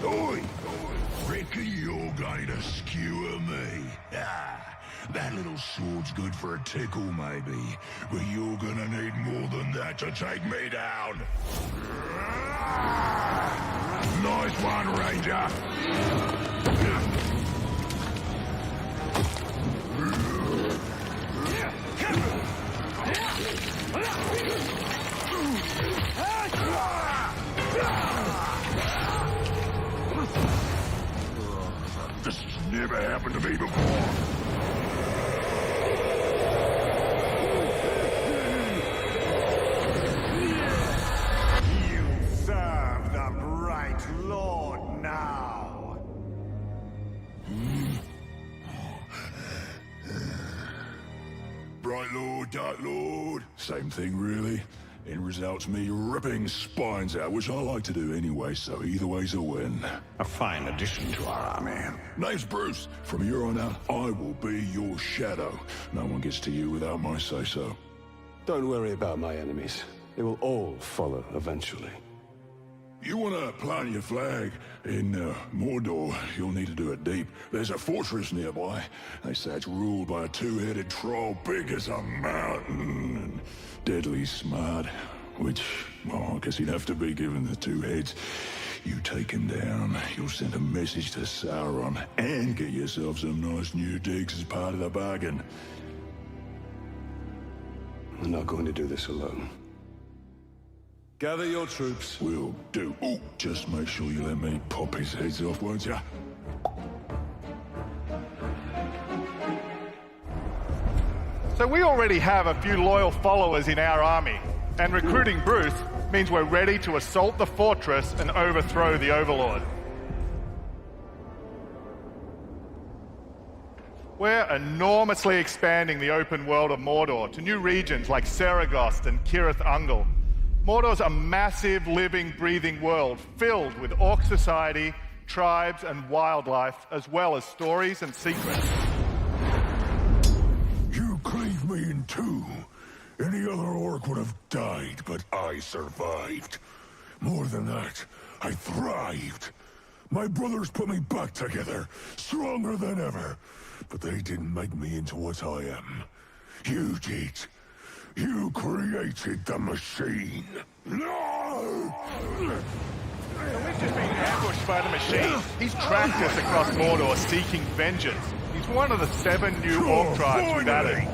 Oi! Reckon you're going to skewer me? That little sword's good for a tickle, maybe. But you're gonna need more than that to take me down. Nice one, Ranger. This has never happened to me before. Serve the Bright Lord now. Bright Lord, Dark Lord. Same thing, really. End result's me ripping spines out, which I like to do anyway, so either way's a win. A fine addition to our army. Name's Bruce. From here on out, I will be your shadow. No one gets to you without my say-so. Don't worry about my enemies. They will all follow eventually. You want to plant your flag in Mordor, you'll need to do it deep. There's a fortress nearby. They say it's ruled by a two-headed troll big as a mountain and deadly smart. Which, well, I guess he'd have to be given the two heads. You take him down, you'll send a message to Sauron and get yourself some nice new digs as part of the bargain. I'm not going to do this alone. Gather your troops. Will do. Ooh, just make sure you let me pop his heads off, won't ya? So we already have a few loyal followers in our army, and recruiting Bruce means we're ready to assault the fortress and overthrow the Overlord. We're enormously expanding the open world of Mordor to new regions like Saragost and Cirith Ungol. Mordor's a massive, living, breathing world filled with orc society, tribes, and wildlife, as well as stories and secrets. You cleaved me in two. Any other orc would have died, but I survived. More than that, I thrived. My brothers put me back together, stronger than ever. But they didn't make me into what I am. You did. You created the machine. No! We've just been ambushed by the machine. He's tracked us across Mordor seeking vengeance. He's one of the 7 new orc tribes we've added.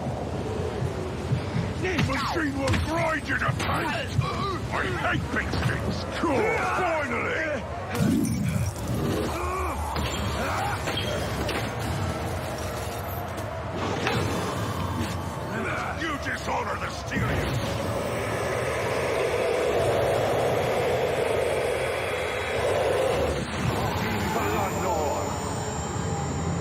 The machine will grind you to paste! I hate big things! Finally! You dishonor the Styrians!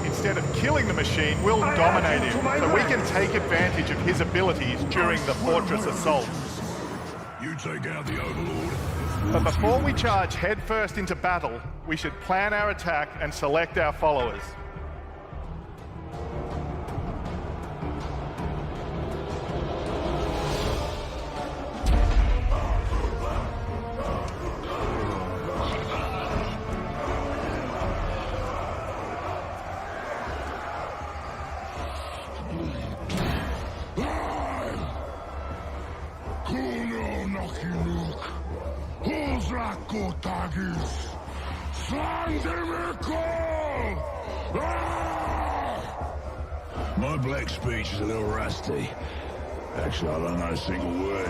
Instead of killing the machine, we'll dominate him, so we can take advantage of his abilities during the fortress assault. You take out the Overlord. But before we charge headfirst into battle, we should plan our attack and select our followers. My black speech is a little rusty. Actually, I don't know a single word,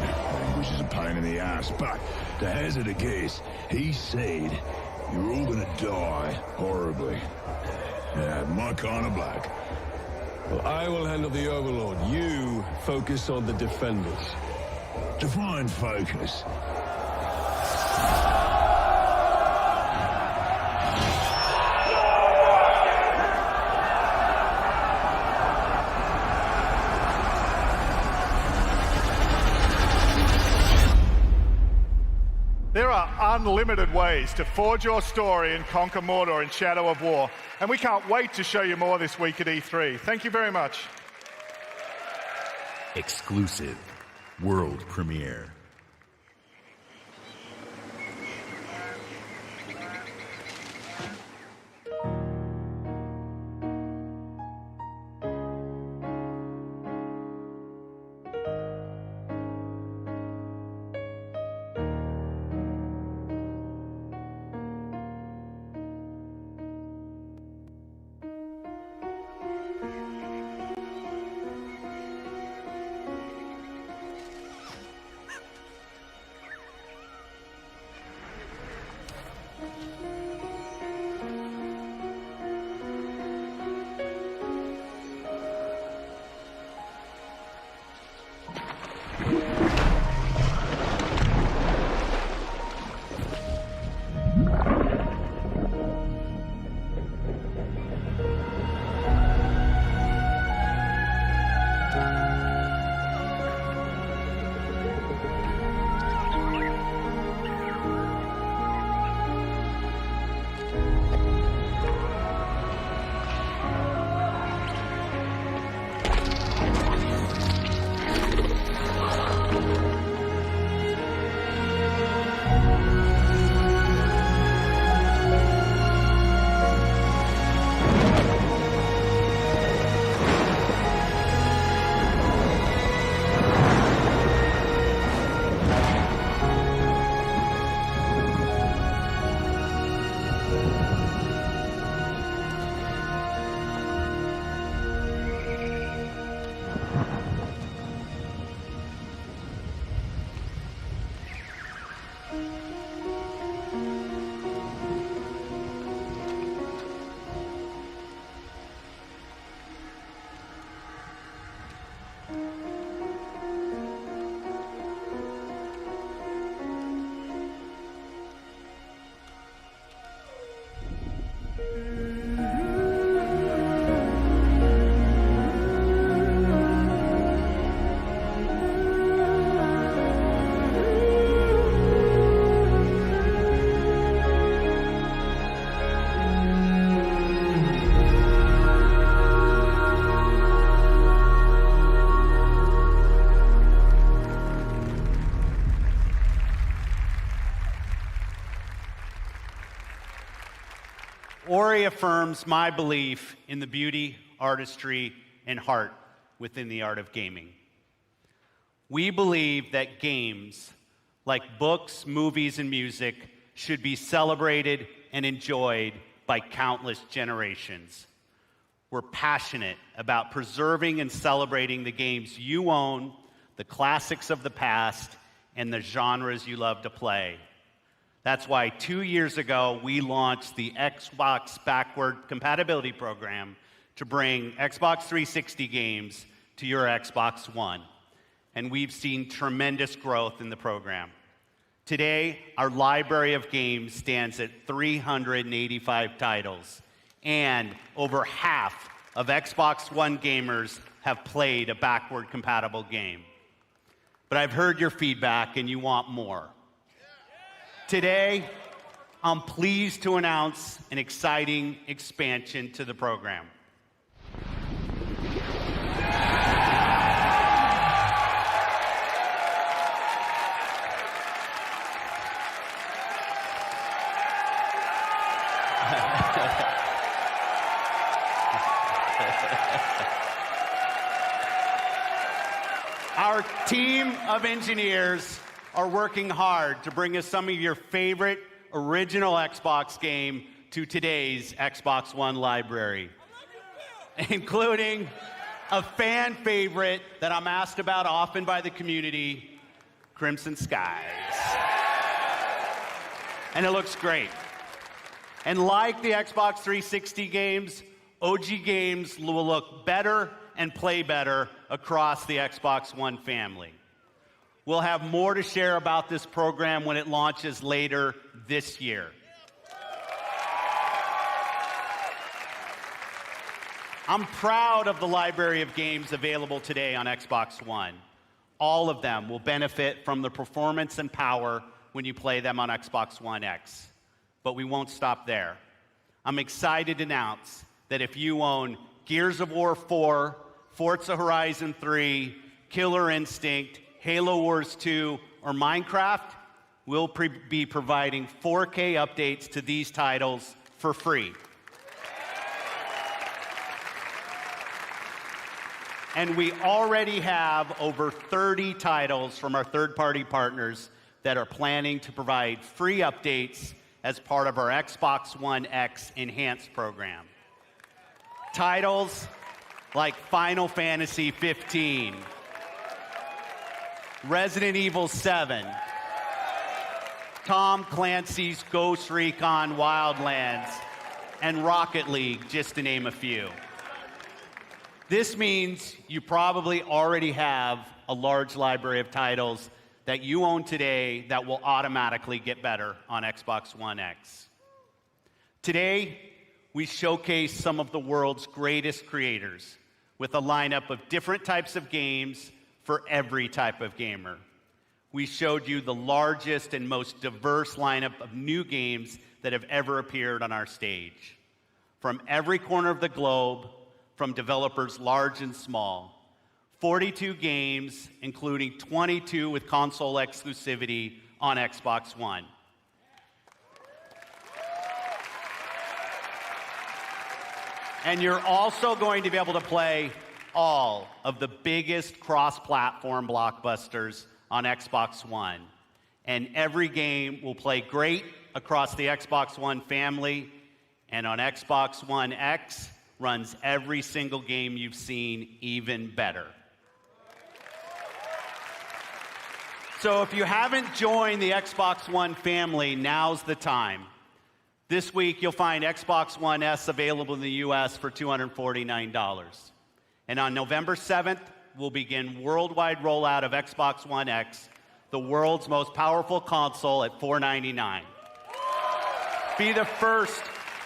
which is a pain in the ass, but to hazard a guess, he said you're all gonna die horribly. Yeah, my kind of black. Well, I will handle the Overlord. You focus on the defenders. Define focus. There are unlimited ways to forge your story and conquer Mordor in Shadow of War, and we can't wait to show you more this week at E3. Thank you very much. Exclusive world premiere. reaffirms my belief in the beauty, artistry, and heart within the art of gaming. We believe that games, like books, movies, and music, should be celebrated and enjoyed by countless generations. We're passionate about preserving and celebrating the games you own, the classics of the past, and the genres you love to play. That's why 2 years ago, we launched the Xbox Backward Compatibility Program to bring Xbox 360 games to your Xbox One. And we've seen tremendous growth in the program. Today, our library of games stands at 385 titles, and over half of Xbox One gamers have played a backward compatible game. But I've heard your feedback and you want more. Today, I'm pleased to announce an exciting expansion to the program. Our team of engineers are working hard to bring us some of your favorite original Xbox game to today's Xbox One library, including a fan favorite that I'm asked about often by the community, Crimson Skies. And it looks great. And like the Xbox 360 games, OG games will look better and play better across the Xbox One family. We'll have more to share about this program when it launches later this year. I'm proud of the library of games available today on Xbox One. All of them will benefit from the performance and power when you play them on Xbox One X. But we won't stop there. I'm excited to announce that if you own Gears of War 4, Forza Horizon 3, Killer Instinct, Halo Wars 2, or Minecraft, we'll be providing 4K updates to these titles for free. And we already have over 30 titles from our third-party partners that are planning to provide free updates as part of our Xbox One X Enhanced program. Titles like Final Fantasy 15, Resident Evil 7, Tom Clancy's Ghost Recon Wildlands, and Rocket League, just to name a few. This means you probably already have a large library of titles that you own today that will automatically get better on Xbox One X. Today, we showcase some of the world's greatest creators with a lineup of different types of games for every type of gamer. We showed you the largest and most diverse lineup of new games that have ever appeared on our stage. From every corner of the globe, from developers large and small, 42 games, including 22 with console exclusivity on Xbox One. And you're also going to be able to play all of the biggest cross-platform blockbusters on Xbox One. And every game will play great across the Xbox One family, and on Xbox One X runs every single game you've seen even better. So if you haven't joined the Xbox One family, now's the time. This week, you'll find Xbox One S available in the US for $249. And on November 7th, we'll begin worldwide rollout of Xbox One X, the world's most powerful console, at $499. Be the first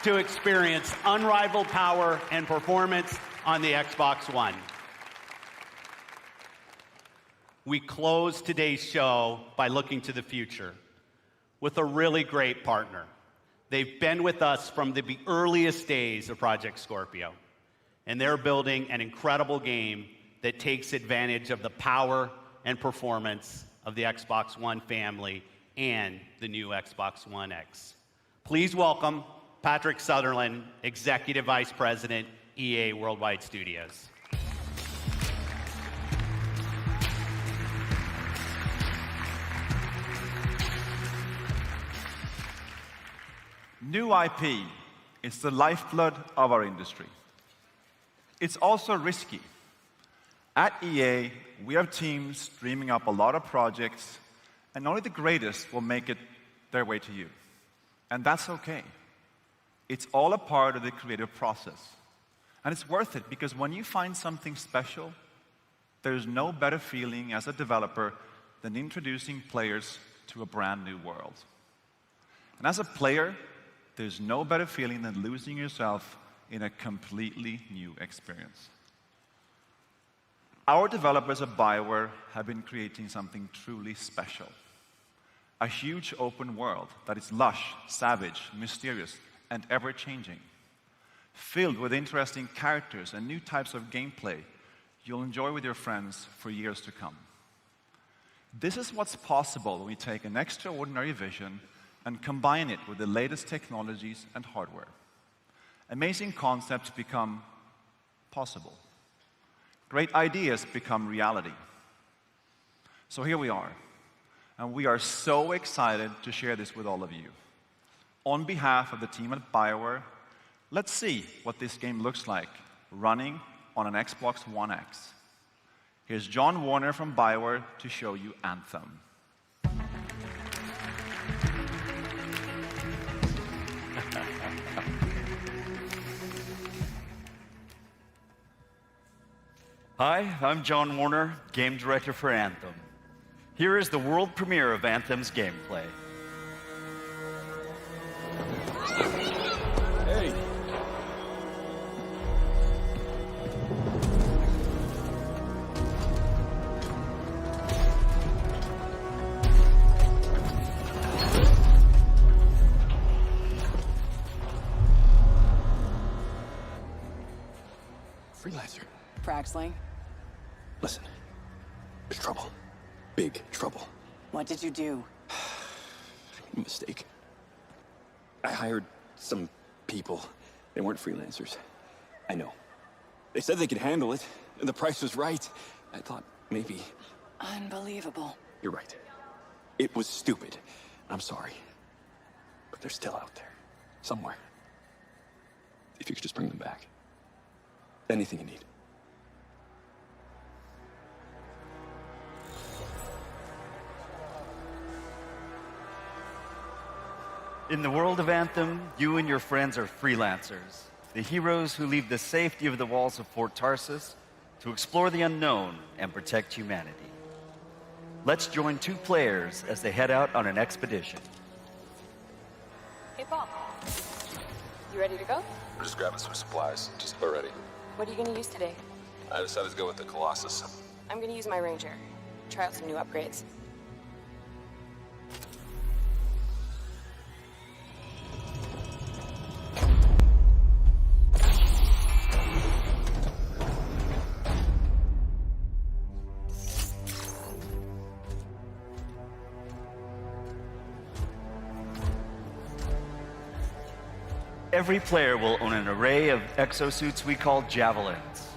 to experience unrivaled power and performance on the Xbox One. We close today's show by looking to the future with a really great partner. They've been with us from the earliest days of Project Scorpio, and they're building an incredible game that takes advantage of the power and performance of the Xbox One family and the new Xbox One X. Please welcome Patrick Sutherland, Executive Vice President, EA Worldwide Studios. New IP is the lifeblood of our industry. It's also risky. At EA, we have teams dreaming up a lot of projects, and only the greatest will make it their way to you. And that's okay. It's all a part of the creative process. And it's worth it, because when you find something special, there's no better feeling as a developer than introducing players to a brand new world. And as a player, there's no better feeling than losing yourself in a completely new experience. Our developers at BioWare have been creating something truly special. A huge open world that is lush, savage, mysterious, and ever-changing. Filled with interesting characters and new types of gameplay you'll enjoy with your friends for years to come. This is what's possible when we take an extraordinary vision and combine it with the latest technologies and hardware. Amazing concepts become possible. Great ideas become reality. So here we are, and we are so excited to share this with all of you. On behalf of the team at BioWare, let's see what this game looks like running on an Xbox One X. Here's John Warner from BioWare to show you Anthem. Hi, I'm John Warner, Game Director for Anthem. Here is the world premiere of Anthem's gameplay. Hey! Freelancer. Fraxling. Listen, there's trouble. Big trouble. What did you do? A mistake. I hired some people. They weren't freelancers. I know. They said they could handle it, and the price was right. I thought maybe... Unbelievable. You're right. It was stupid. I'm sorry. But they're still out there. Somewhere. If you could just bring them back. Anything you need. In the world of Anthem, you and your friends are freelancers, the heroes who leave the safety of the walls of Fort Tarsus to explore the unknown and protect humanity. Let's join two players as they head out on an expedition. Hey, Paul. You ready to go? We're just grabbing some supplies. Just about ready. What are you going to use today? I decided to go with the Colossus. I'm going to use my Ranger. Try out some new upgrades. Every player will own an array of exosuits we call Javelins.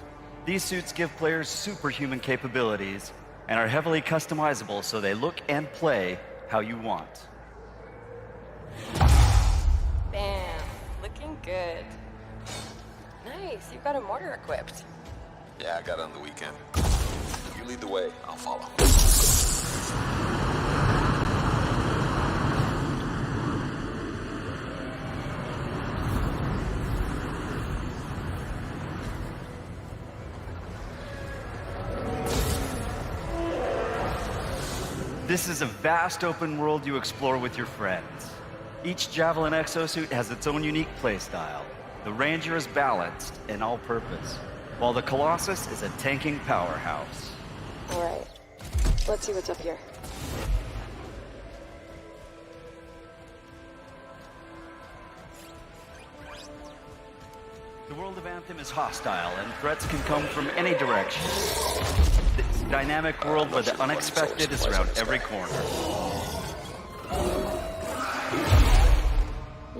These suits give players superhuman capabilities and are heavily customizable so they look and play how you want. Bam. Looking good. Nice. You've got a mortar equipped. Yeah, I got it on the weekend. You lead the way, I'll follow. This is a vast open world you explore with your friends. Each Javelin exosuit has its own unique playstyle. The Ranger is balanced and all-purpose, while the Colossus is a tanking powerhouse. All right. Let's see what's up here. The world of Anthem is hostile, and threats can come from any direction. It's a dynamic world where the unexpected is around every corner.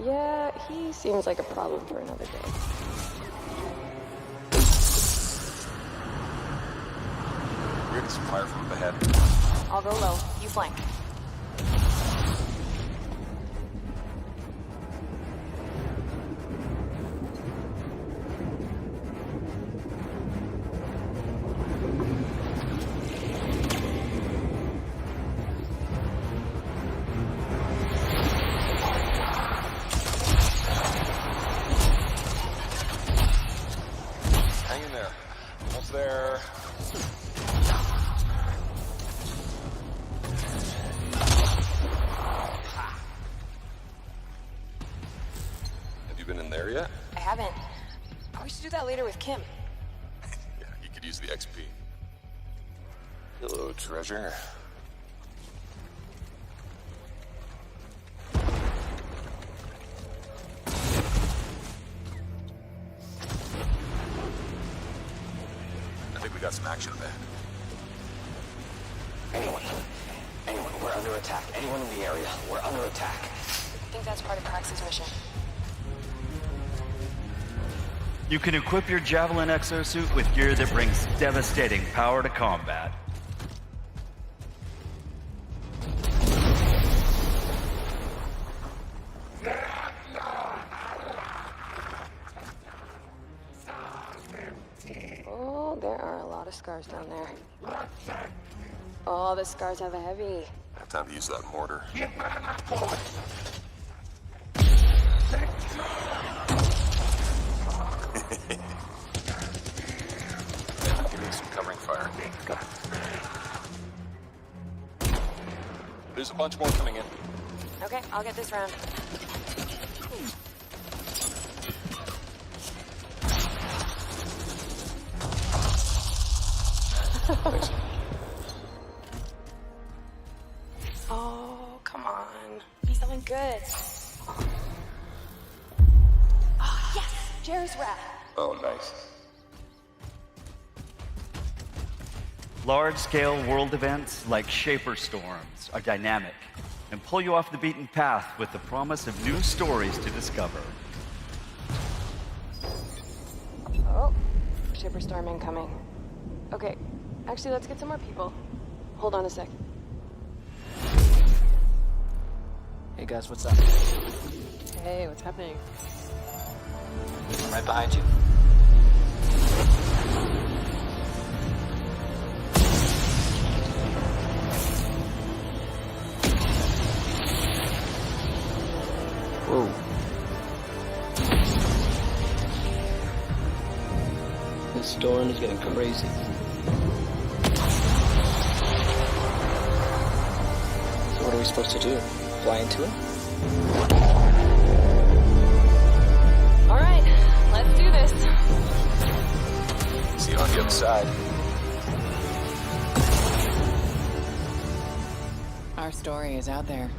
Yeah, He seems like a problem for another day. We're getting some fire from up ahead. I'll go low. You flank. Hang in there. Almost there. Have you been in there yet? I haven't. We should do that later with Kim. Yeah, you could use the XP. Hello, treasure. I think we got some action ahead. Anyone, we're under attack. Anyone in the area, we're under attack. I think that's part of Praxis' mission. You can equip your Javelin exosuit with gear that brings devastating power to combat. Oh, there are a lot of scars down there. Oh, the scars have a heavy. I have time to use that mortar. Give me some covering fire. There's a bunch more coming in. Okay, I'll get this round. Thanks. Oh, come on. Be something good. Oh, yes! Jerry's wrap. Oh, nice. Large-scale world events like Shaper Storms are dynamic and pull you off the beaten path with the promise of new stories to discover. Oh, Shipper Storm incoming. Okay, actually, let's get some more people. Hold on a sec. Hey guys, what's up? Hey, what's happening? I'm right behind you. Whoa. This storm is getting crazy. So what are we supposed to do? Fly into it? All right, let's do this. See you on the other side. Our story is out there.